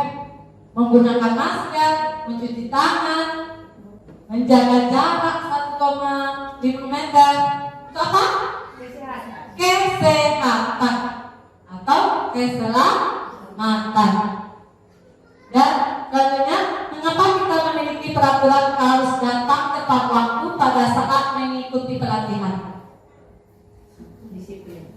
Menggunakan masker, mencuci tangan, menjaga jarak 1,5 meter. Itu apa? Kesehatan atau keselamatan. Dan selanjutnya, mengapa kita memiliki peraturan harus datang tepat waktu pada saat mengikuti pelatihan? Disiplin.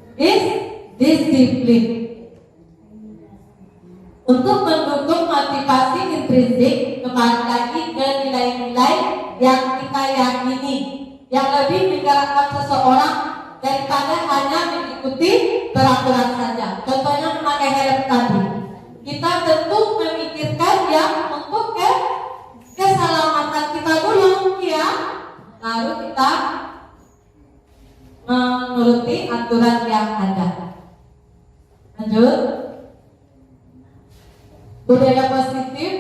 balik lagi ke nilai-nilai yang kita yakini, yang lebih menggerakkan seseorang daripada hanya mengikuti peraturan saja. Contohnya memakai helm tadi, kita tentu memikirkan yang untuk keselamatan kita dulu, ya. Lalu kita menuruti aturan yang ada. Lanjut. Budaya positif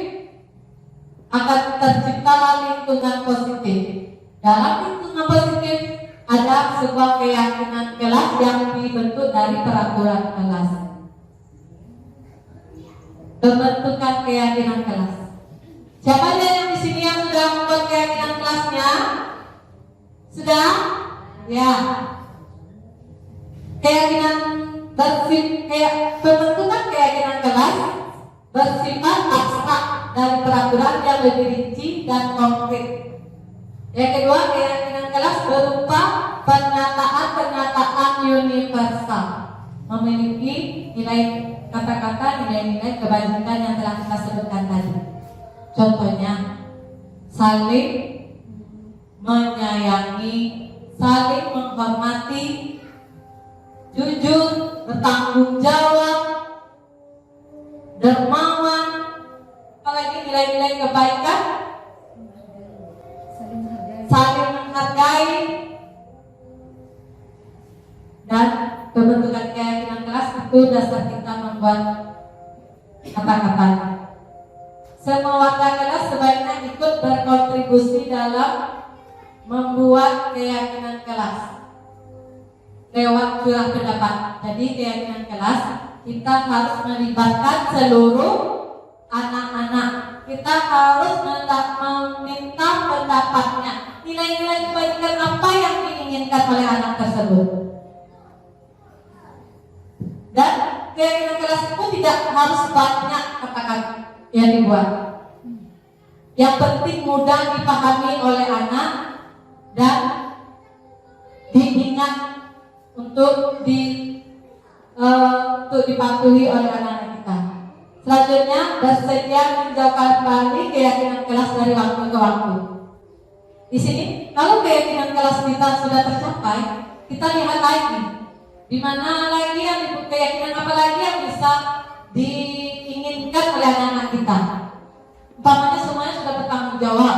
akan terciptalah lingkungan positif. Dalam lingkungan positif ada sebuah keyakinan kelas yang dibentuk dari peraturan kelas. Pembentukan keyakinan kelas. Siapa aja yang di sini yang sudah membuat keyakinan kelasnya? Sudah? Ya. Keyakinan pembentukan keyakinan kelas bersifat abstrak dari peraturan yang lebih rinci dan konkret. Yang kedua, keyakinan kelas berupa pernyataan universal, memiliki nilai kata-kata, nilai-nilai kebajikan yang telah kita sebutkan tadi. Contohnya, saling menyayangi, saling menghormati, jujur, bertanggung jawab, dermawan, apalagi nilai-nilai kebaikan, saling menghargai, dan pembentukan keyakinan kelas itu dasar kita membuat kata-katanya. Semua warga kelas sebaiknya ikut berkontribusi dalam membuat keyakinan kelas lewat curah pendapat. Jadi keyakinan kelas kita harus melibatkan seluruh anak-anak. Kita harus meminta pendapatnya. Nilai-nilai kebaikan apa yang diinginkan oleh anak tersebut. Dan keyakinan kelas itu tidak harus banyak kata-kata yang dibuat. Yang penting mudah dipahami oleh anak dan diingat untuk dipatuhi oleh anak-anak kita. Selanjutnya, bersedia menjauhkan kembali keyakinan kelas dari waktu ke waktu. Di sini, kalau keyakinan kelas kita sudah tercapai, kita lihat lagi di mana lagi yang keyakinan apa lagi yang bisa diinginkan oleh anak-anak kita. Umpamanya semuanya sudah bertanggung jawab.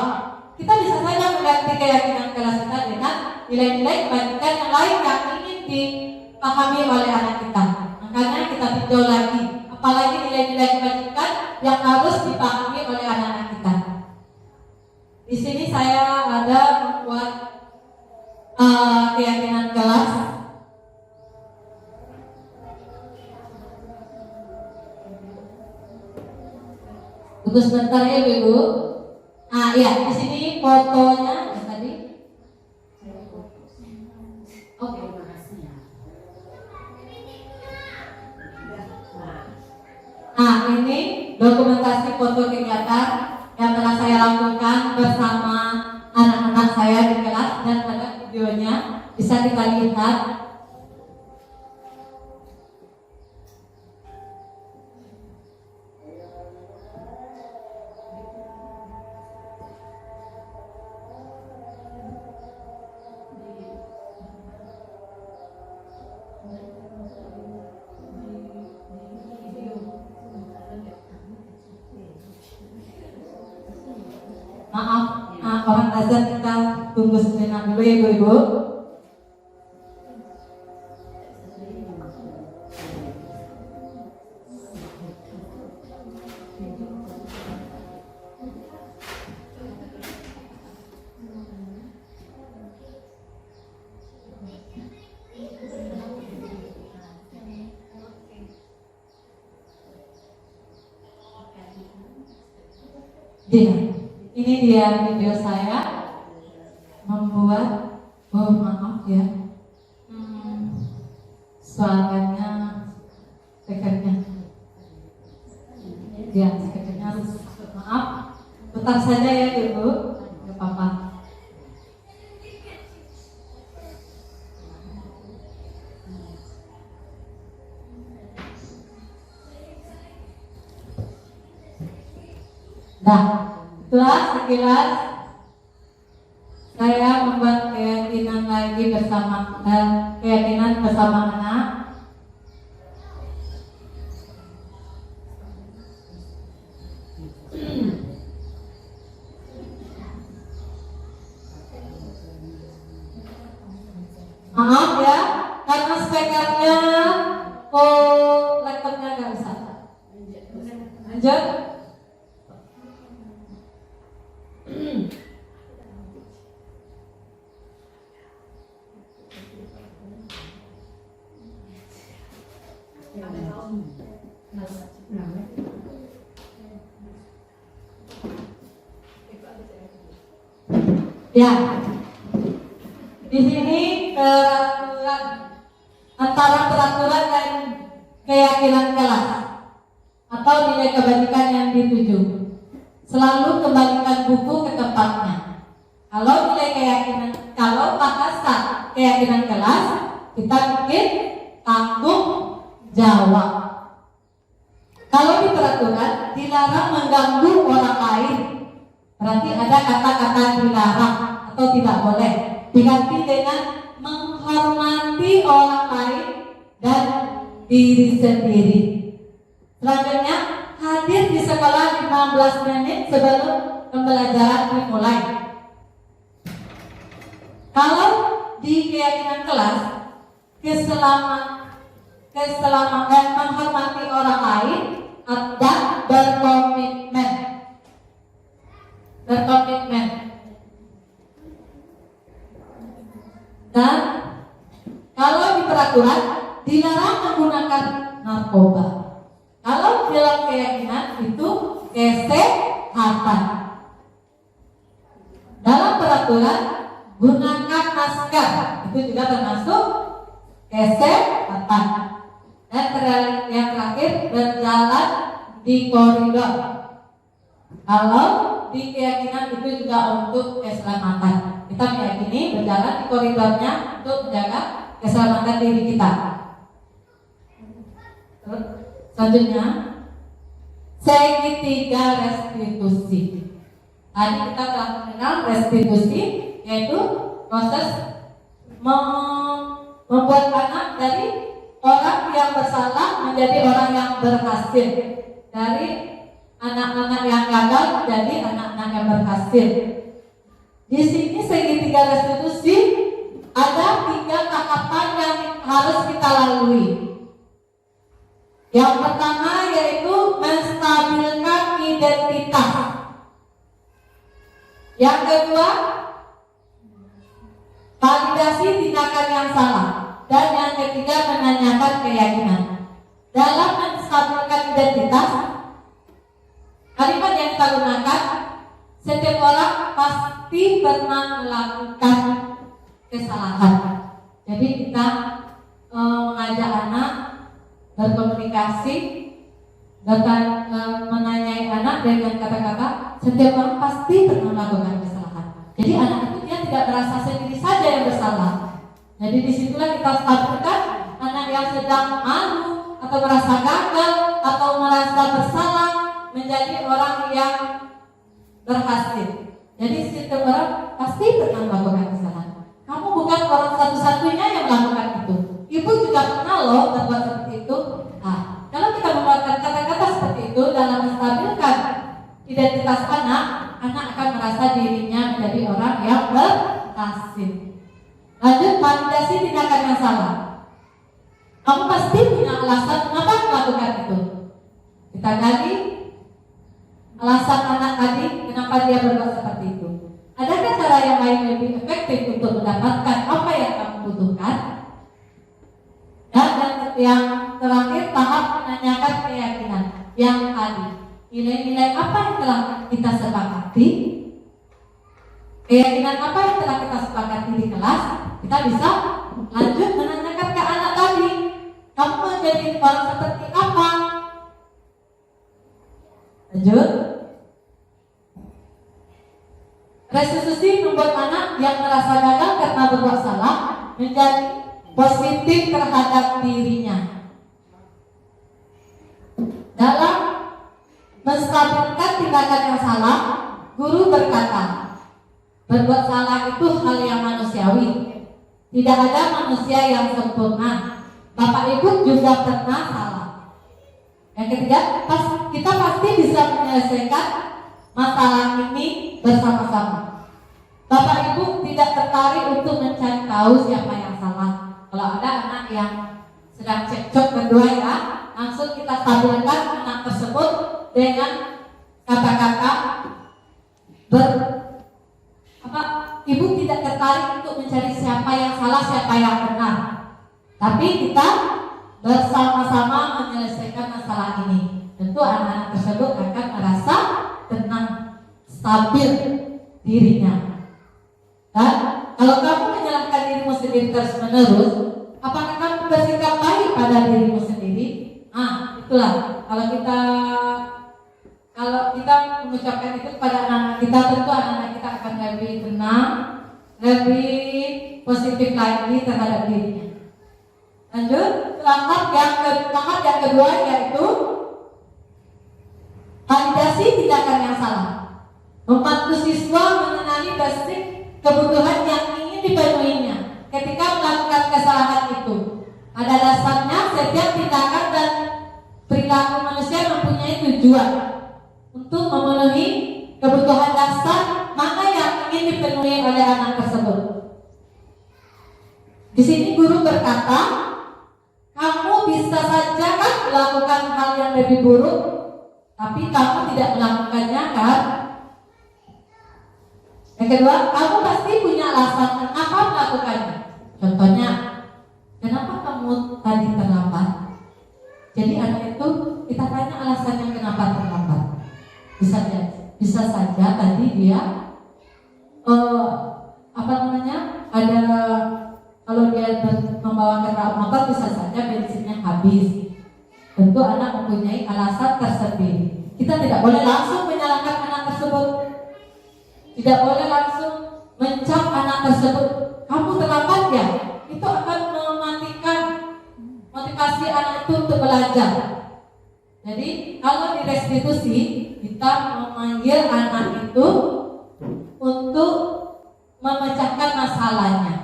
Kita bisa saja mengganti keyakinan kelas kita dengan nilai-nilai kebajikan yang lain yang ingin dipahami oleh anak kita. Makanya kita tinjau lagi, apalagi nilai-nilai kebajikan yang harus dipahami oleh anak-anak kita. Di sini saya ada membuat keyakinan kelas. Tunggu sebentar ya Ibu. Ya, di sini fotonya tadi. Oke, makasih ya. Ini dokumentasi foto kegiatan yang telah saya lakukan bersama anak-anak saya di kelas dan ada videonya, bisa kita lihat. Maaf, orang azan kita tunggu sejenak dulu ya Ibu-Ibu. Ini dia video saya membuat, maaf ya, suaranya, speakernya, ya speakernya harus, maaf, putar saja ya Ibu, nggak apa-apa. Nah, setelah sekilas saya membuat keyakinan lagi bersama keyakinan bersama anak. Maaf ya, karena speakernya laptopnya nggak bisa. Lanjut. Ya, di sini peraturan antara peraturan dan keyakinan kelas atau nilai kebajikan yang dituju. Selalu kembalikan buku ke tempatnya. Kalau nilai keyakinan, kalau bahasa keyakinan kelas, kita bikin tanggung jawab. Kalau di peraturan dilarang mengganggu orang lain, berarti ada kata-kata dilarang atau tidak boleh. Diganti dengan menghormati orang lain dan diri sendiri. Selanjutnya, hadir di sekolah 15 menit sebelum pembelajaran dimulai. Kalau di keyakinan kelas, keselamatan menghormati orang lain dan berkomitmen. Dan kalau di peraturan dilarang menggunakan narkoba. Kalau dalam keyakinan itu kesehatan. Dalam peraturan gunakan masker, itu juga termasuk kesehatan. Dan yang terakhir berjalan di koridor. Kalau di keyakinan itu juga untuk keselamatan. Kita meyakini berjalan di koridornya untuk menjaga keselamatan diri kita. Selanjutnya, segitiga restitusi. Tadi kita telah mengenal restitusi, yaitu proses membuat anak dari orang yang bersalah menjadi orang yang berhasil, dari anak-anak yang gagal menjadi anak-anak yang berhasil. Di sini segitiga restitusi ada 3 tahapan yang harus kita lalui. Yang pertama yaitu menstabilkan identitas. Yang kedua, validasi tindakan yang salah. Dan yang ketiga, menanyakan keyakinan. Dalam menstabilkan identitas, kalimat yang kita gunakan, setiap orang pasti pernah melakukan kesalahan. Jadi kita mengajak anak berkomunikasi, menanyai anak dengan kata-kata, setiap orang pasti pernah melakukan kesalahan. Jadi anak itu dia tidak merasa sendiri saja yang bersalah. Jadi disitulah kita stabilkan anak yang sedang malu atau merasa gagal atau merasa bersalah menjadi orang yang berhasil. Jadi setiap orang pasti pernah melakukan kesalahan. Kamu bukan orang satu-satunya yang melakukan itu. Ibu juga pernah loh berbuat seperti itu. Nah, kalau kita mengeluarkan kata-kata seperti itu dalam menstabilkan identitas anak akan merasa dirinya menjadi orang yang berhasil. Lanjut, validasi tindakan yang salah. Kamu pasti punya alasan mengapa melakukan itu. Kita gali alasan anak tadi kenapa dia berbuat seperti itu. Adakah cara yang lain lebih efektif untuk mendapatkan apa yang kamu butuhkan? Dan yang terakhir, tahap menanyakan keyakinan yang tadi. Nilai-nilai apa yang telah kita sepakati? Keyakinan apa yang telah kita sepakati di kelas? Kita bisa lanjut menanyakan ke anak tadi. Kamu menjadi orang seperti apa? Lanjut. Restitusi membuat anak yang merasa gagal karena berbuat salah menjadi positif terhadap dirinya. Dalam menstabilkan tindakan yang salah, guru berkata, berbuat salah itu hal yang manusiawi. Tidak ada manusia yang sempurna. Bapak Ibu juga pernah salah. Yang ketiga, kita pasti bisa menyelesaikan masalah ini bersama-sama. Bapak Ibu tidak tertarik untuk mencari tahu siapa yang salah. Kalau ada anak yang sedang cekcok berdua ya, langsung kita stabilkan anak tersebut dengan kata-kata Ibu tidak tertarik untuk mencari siapa yang salah, siapa yang benar. Tapi kita bersama-sama menyelesaikan masalah ini. Tentu anak-anak tersebut akan merasa tenang, stabil dirinya. Dan kalau kamu menyalahkan dirimu sendiri terus-menerus, apakah kamu bersikap baik pada dirimu sendiri? Itulah kalau kita mengucapkan itu kepada anak-anak kita, tentu anak-anak kita akan lebih tenang, lebih positif lagi terhadap dirinya. Lanjut, langkah yang kedua yaitu validasi tindakan yang salah. Membantu siswa mengenali basic kebutuhan yang ingin dipenuhinya ketika melakukan kesalahan itu. Pada dasarnya setiap tindakan dan perilaku manusia mempunyai tujuan untuk memenuhi kebutuhan dasar mana yang ingin dipenuhi oleh anak tersebut. Di sini guru berkata, kamu bisa saja kan melakukan hal yang lebih buruk, tapi kamu tidak melakukannya kan? Yang kedua, kamu pasti punya alasan kenapa melakukannya. Contohnya, kenapa kamu tadi terlambat? Jadi anak itu kita tanya alasannya kenapa terlambat. Bisa saja tadi dia ada kalau dia membawa kendaraan motor bisa saja bensinnya habis. Tentu anak mempunyai alasan tersendiri. Kita tidak boleh langsung menyalahkan anak tersebut. Tidak boleh langsung mencap anak tersebut. Kamu terlambat ya? Itu akan mematikan motivasi anak itu untuk belajar. Jadi kalau di restitusi kita memanggil anak itu untuk memecahkan masalahnya.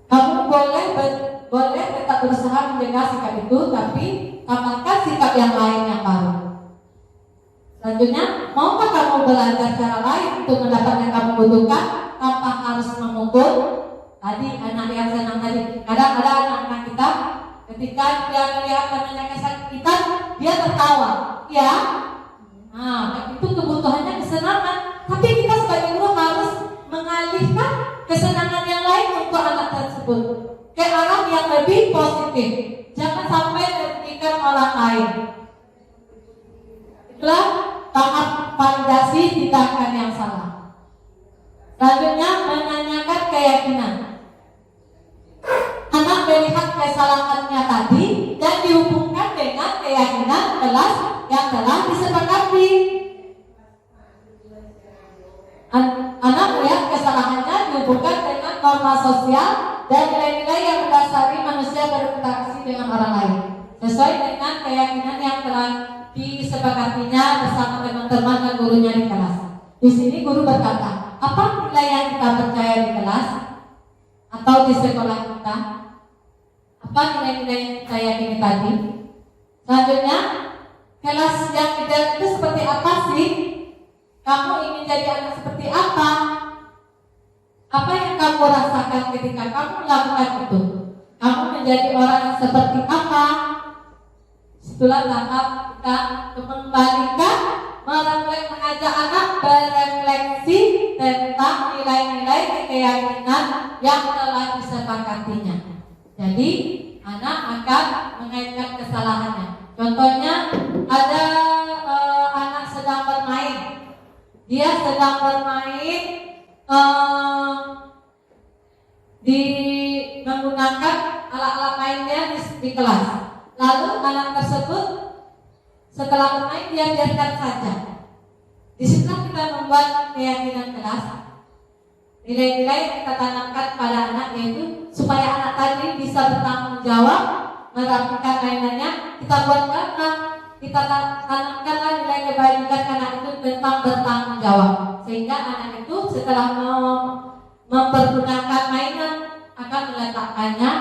Kamu boleh tetap berusaha menjaga sikap itu, tapi tambahkan sikap yang lain yang baru. Selanjutnya, maukah kamu belajar cara lain untuk mendapatkan yang kamu butuhkan tanpa harus memukul? Tadi anak yang senang tadi, kadang ada anak-anak kita ketika dia melihat temannya kesakitan, dia tertawa. Ya, itu kebutuhannya kesenangan. Tapi kita sebagai guru harus mengalihkan kesenangan yang lain untuk anak tersebut ke arah yang lebih positif. Jangan sampai merugikan orang lain. Itulah tahap validasi tindakan yang salah. Selanjutnya menanyakan keyakinan. Anak melihat kesalahannya tadi dan dihubungkan dengan keyakinan kelas yang telah disepakati. Anak melihat kesalahannya dihubungkan dengan norma sosial dan nilai-nilai yang mendasari manusia berinteraksi dengan orang lain sesuai dengan keyakinan yang telah disepakatinya bersama teman-teman dan gurunya di kelas. Di sini guru berkata, apa nilai yang kita percaya di kelas atau di sekolah kita? Apa nilai-nilai yang kita yakini tadi? Selanjutnya, kelas yang ideal itu seperti apa sih? Kamu ingin jadi anak seperti apa? Apa yang kamu rasakan ketika kamu melakukan itu? Kamu menjadi orang yang seperti apa? Setelah tahap kita kembalikan, mengajak anak berefleksi tentang nilai-nilai keyakinan yang telah disepakatinya. Jadi anak akan mengaitkan kesalahannya. Contohnya ada anak sedang bermain. Dia sedang bermain menggunakan alat-alat mainnya di kelas. Lalu anak tersebut setelah bermain dia biarkan saja. Di situ kita membuat keyakinan kelas. Nilai-nilai yang kita tanamkan pada anak yaitu supaya anak tadi bisa bertanggung jawab merapikan mainannya. Kita buat karena kita tanamkanlah nilai kebaikan anak itu tentang bertanggung jawab, sehingga anak itu setelah mempergunakan mainan akan meletakkannya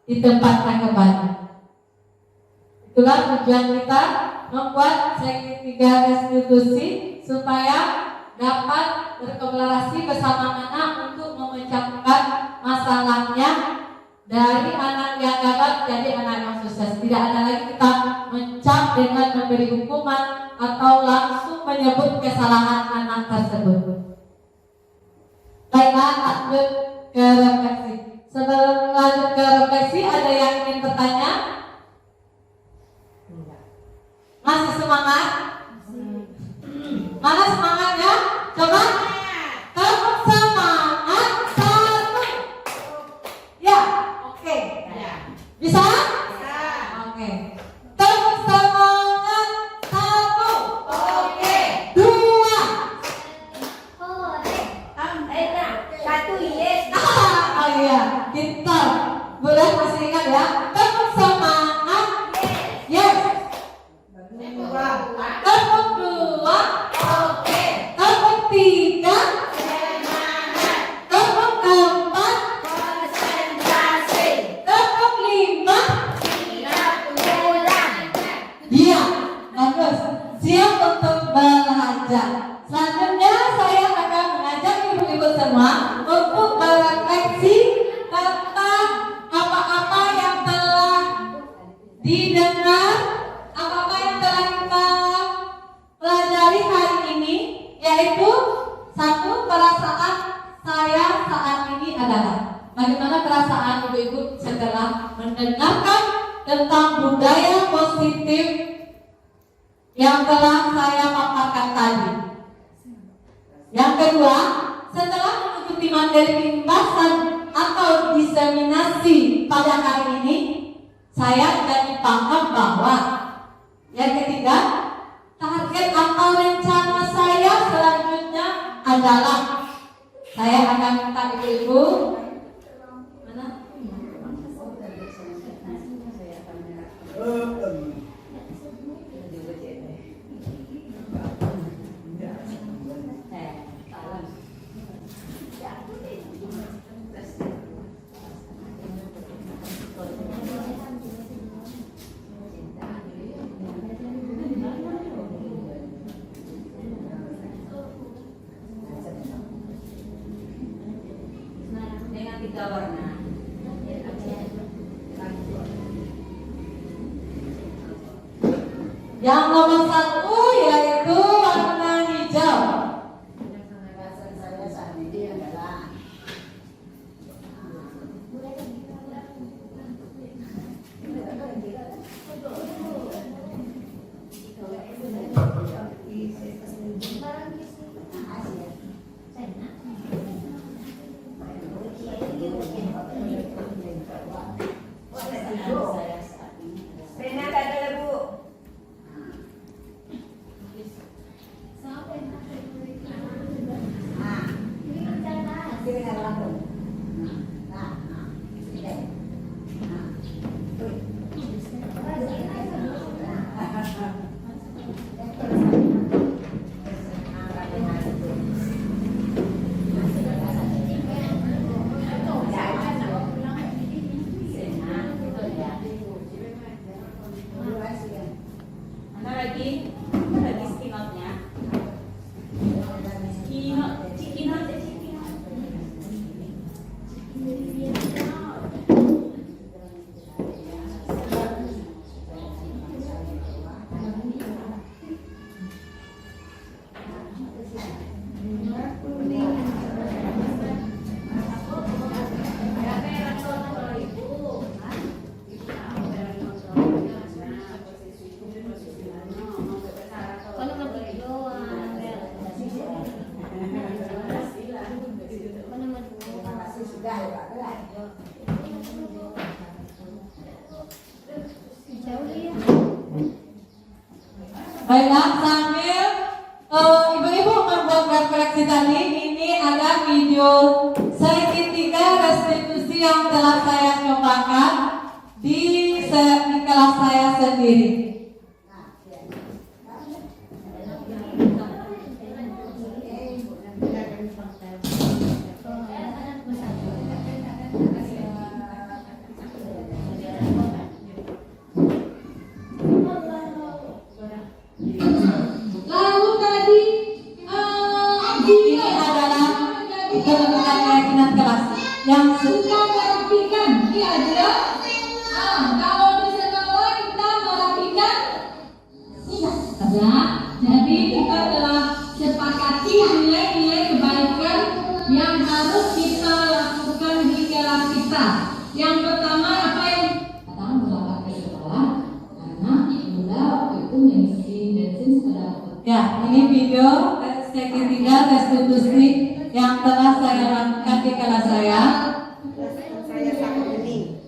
di tempat yang kembali. Itulah tujuan kita membuat segitiga restitusi supaya dapat berkolaborasi bersama anak untuk memecahkan masalahnya dari anak yang gagal jadi anak yang sukses. Tidak ada lagi kita mencap dengan memberi hukuman atau langsung menyebut kesalahan anak tersebut. Baiklah, lanjut ke refleksi. Sebelum lanjut ke refleksi, ada yang ingin bertanya? Masih semangat? Mana semangatnya? Coba tepuk semangat satu. Ya, oke. Bisa? Oke. Tepuk semangat satu. Dua. Satu yes. Oh iya, pintar. Boleh masih ingat ya? Tepuk semangat. Yes. Tepuk dua. Tepuk tiga. Tepuk empat. Tepuk lima. Iya, bagus. Siap untuk belajar. Selanjutnya saya akan mengajak ibu-ibu semua untuk berefleksi tentang apa-apa yang telah didengar, apa-apa yang telah kita pelajari hari ini, yaitu satu, perasaan saya saat ini adalah bagaimana perasaan ibu-ibu setelah mendengarkan tentang budaya positif yang telah saya paparkan tadi. Yang kedua, setelah mengikuti materi pembahasan atau diseminasi pada hari ini, saya jadi paham bahwa yang ketiga, target atau rencana saya selanjutnya adalah saya akan minta ibu-ibu mana? Dengan 3 warna. Yang nomor 1 yaitu warna hijau. Saya saat ini adalah Pena tak ada bu. Mana lagi skinotnya? Cikinot. Baiklah, sambil ibu-ibu membuat refleksi tadi, ini ada video segitiga restitusi yang telah saya cobakan di kelas saya sendiri. menemukan keyakinan kelas yang suka merapikan. Iya aja. Kalau di sekolah kita merapikan, tidak ada. Jadi kita telah sepakati nilai-nilai kebaikan yang harus kita lakukan di kelas kita. Yang pertama apa yang pertama berangkat ke sekolah karena ibunda waktu itu mengisi bensin pada ya ini video tes segitiga tes tubusi yang telah saya lakukan di kelas saya. Saya sangat bening.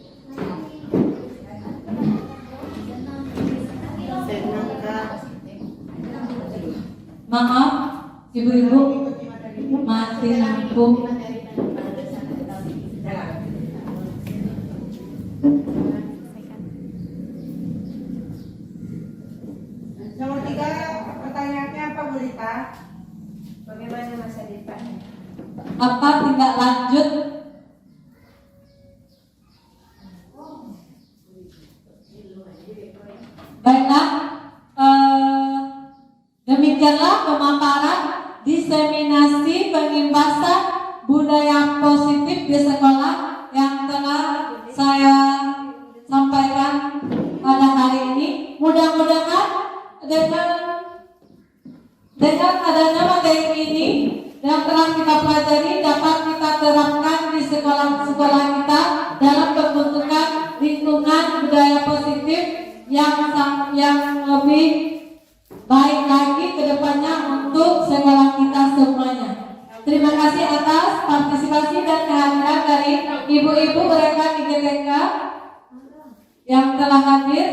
Maaf ibu-ibu masih nanggung. Nomor 3 pertanyaannya apa Bu Rita? Bagaimana masa depannya? Apa tindak lanjut baiklah demikianlah pemaparan diseminasi pengimbasan budaya positif di sekolah yang telah saya sampaikan pada hari ini. Mudah-mudahan dengan adanya materi ini yang telah kita pelajari dapat kita terapkan di sekolah-sekolah kita dalam pembentukan lingkungan budaya positif yang lebih baik lagi ke depannya untuk sekolah kita semuanya. Terima kasih atas partisipasi dan kehadiran dari ibu-ibu rekan IGTK yang telah hadir.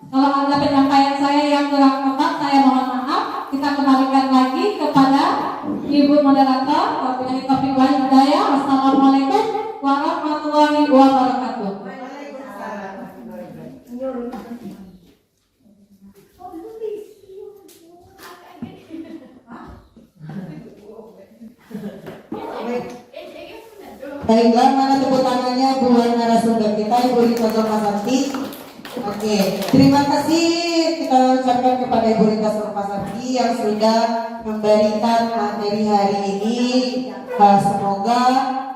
Kalau ada penyampaian saya yang kurang tepat, saya mohon maaf. Kita kembalikan lagi kepada Ibu Moderator. Wabillahi taufiq wal hidayah. Wassalamualaikum warahmatullahi wabarakatuh. Baiklah, mana tepuk tangannya buat narasumber kita Ibu Rita Sormasarti. Oke, terima kasih kita ucapkan kepada Ibu Rita Sormasarti yang sudah memberikan materi hari ini. Semoga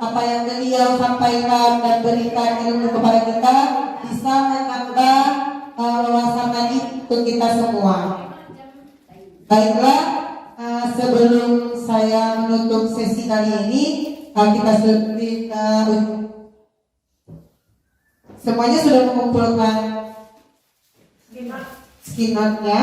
apa yang beliau sampaikan dan berikan ilmu kepada kita bisa menambah wawasan tadi untuk kita semua. Baiklah, sebelum saya menutup sesi kali ini, kita semuanya sudah mengumpulkan skinotnya.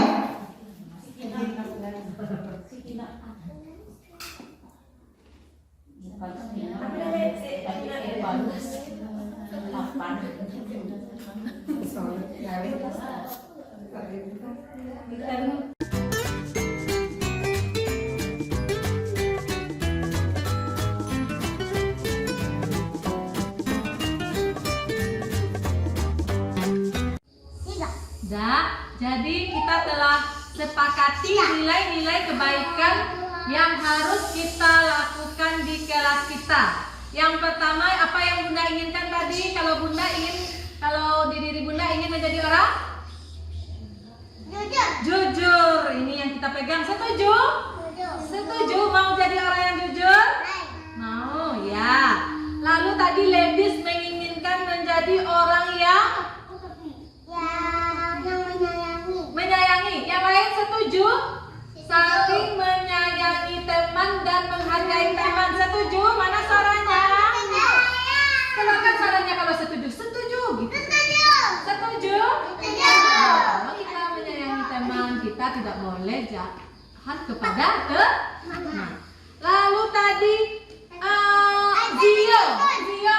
Jadi kita telah sepakati nilai-nilai kebaikan yang harus kita lakukan di kelas kita. Yang pertama apa yang Bunda inginkan tadi? Kalau di diri Bunda ingin menjadi orang jujur. Ini yang kita pegang. Setuju? Setuju mau jadi orang yang jujur? Mau ya. Lalu tadi ladies menginginkan menjadi orang yang menyayangi. Yang lain setuju? Saling menyayangi teman dan menghargai teman. Setuju? Mana suaranya? Silakan suaranya kalau setuju. Setuju gitu. Setuju? Kalau kita menyayangi teman, kita tidak boleh jahat kepada teman. Lalu tadi Zio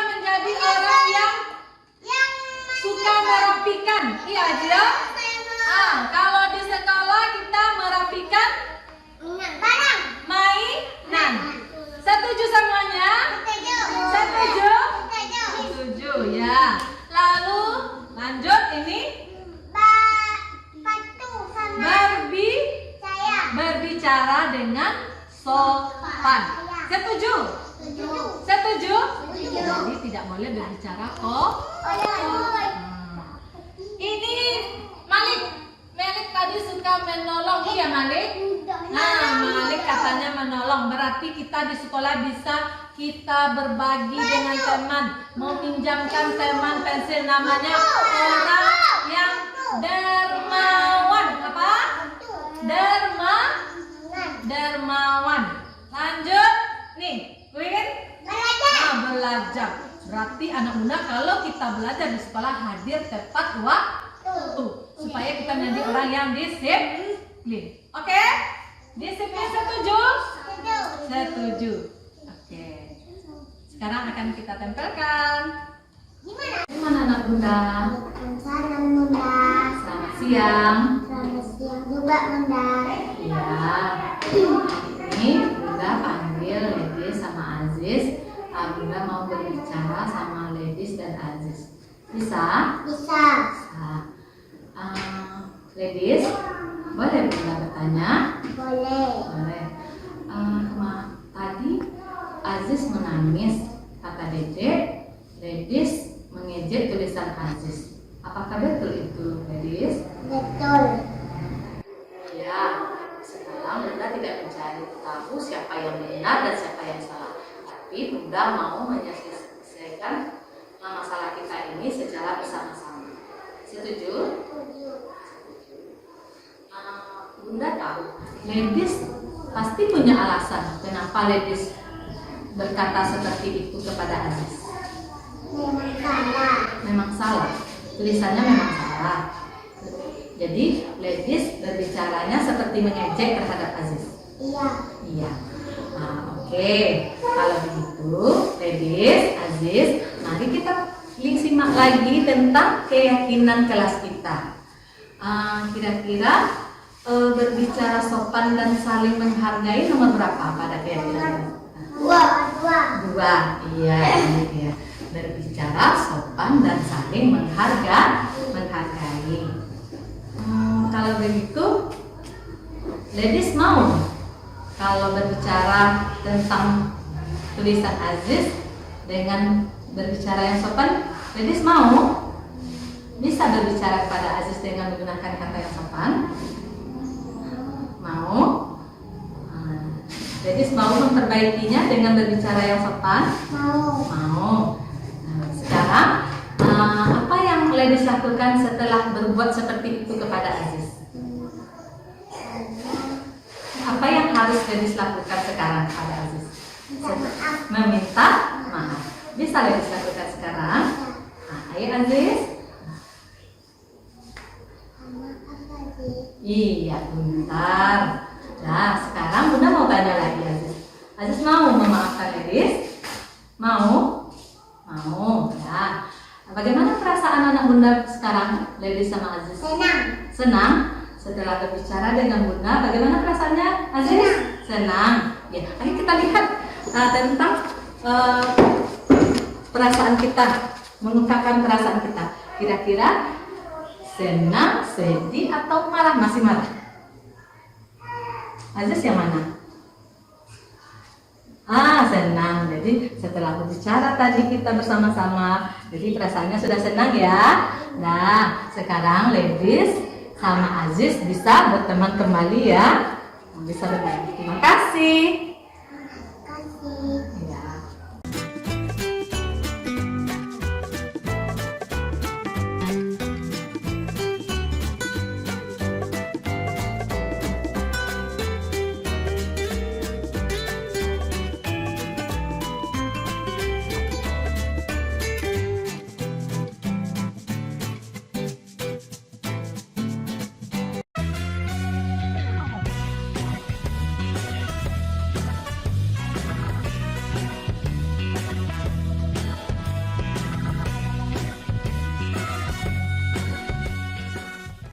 menjadi orang yang suka merapikan. Iya Zio? Kalau di sekolah kita merapikan mainan. Setuju semuanya? Setuju? Setuju ya. Lalu lanjut ini berbicara dengan sopan. Setuju? Setuju? Jadi tidak boleh berbicara Ini Malik tadi suka menolong. Iya Malik? Malik katanya menolong. Berarti berarti kita di sekolah bisa kita berbagi dengan teman, meminjamkan teman pensil, namanya orang yang dermawan. Apa? Dermawan. Lanjut nih, Win. Belajar. Berarti anak muda kalau kita belajar di sekolah hadir tepat waktu supaya kita menjadi orang yang disiplin. Oke? Disiplin setuju? Setuju. Oke. Sekarang akan kita tempelkan. Gimana anak bunda? Salam Bunda. Selamat siang. Selamat siang juga Bunda. Ya. Ini bunda panggil Ledis sama Aziz. Bunda mau berbicara sama Ledis dan Aziz. Bisa? Bisa. Ledis, boleh bunda bertanya? Boleh. Boleh. Tadi Aziz menangis, kata Dede. Ledis mengejek tulisan Aziz. Apakah betul itu, Ledis? Betul. Ya. Sekarang bunda tidak mencari tahu siapa yang benar dan siapa yang salah. Tapi bunda mau menyelesaikan masalah kita ini secara bersama-sama. Setuju? Bunda tahu Ledis pasti punya alasan kenapa Ledis berkata seperti itu kepada Aziz. Memang salah. Memang salah, tulisannya memang salah. Jadi Ledis berbicaranya seperti mengejek terhadap Aziz. Iya. Iya. Oke. Kalau begitu, Ledis, Aziz, mari kita simak lagi tentang keyakinan kelas kita. Kira-kira berbicara sopan dan saling menghargai nomor berapa pada keyakinan? Dua. Iya, ini dia. Berbicara sopan dan saling menghargai. Kalau begitu, Ledis mau kalau berbicara tentang tulisan Aziz dengan berbicara yang sopan, Ledis mau? Bisa berbicara kepada Aziz dengan menggunakan kata yang sopan? Mau? Ledis mau memperbaikinya dengan berbicara yang sopan? Mau. Sekarang apa yang Ledis lakukan setelah berbuat seperti itu kepada Aziz? Apa yang harus Ledis lakukan sekarang kepada Aziz? Meminta maaf. Bisa Ledis lakukan sekarang? Ayo Aziz. Iya, bentar. Nah, sekarang Bunda mau tanya lagi Aziz. Aziz mau memaafkan Ledis? Mau? Mau. Ya. Bagaimana perasaan anak Bunda sekarang, Ledis sama Aziz? Senang. Setelah berbicara dengan Bunda, bagaimana perasaannya Aziz? Senang. Ya, ayo kita lihat tentang perasaan kita, mengungkapkan perasaan kita. Kira-kira senang, sedih, atau marah? Masih marah? Aziz yang mana? Senang. Jadi setelah berbicara tadi kita bersama-sama, jadi perasaannya sudah senang ya. Nah, sekarang Ledis sama Aziz bisa berteman kembali ya. Bisa berbagi. Terima kasih.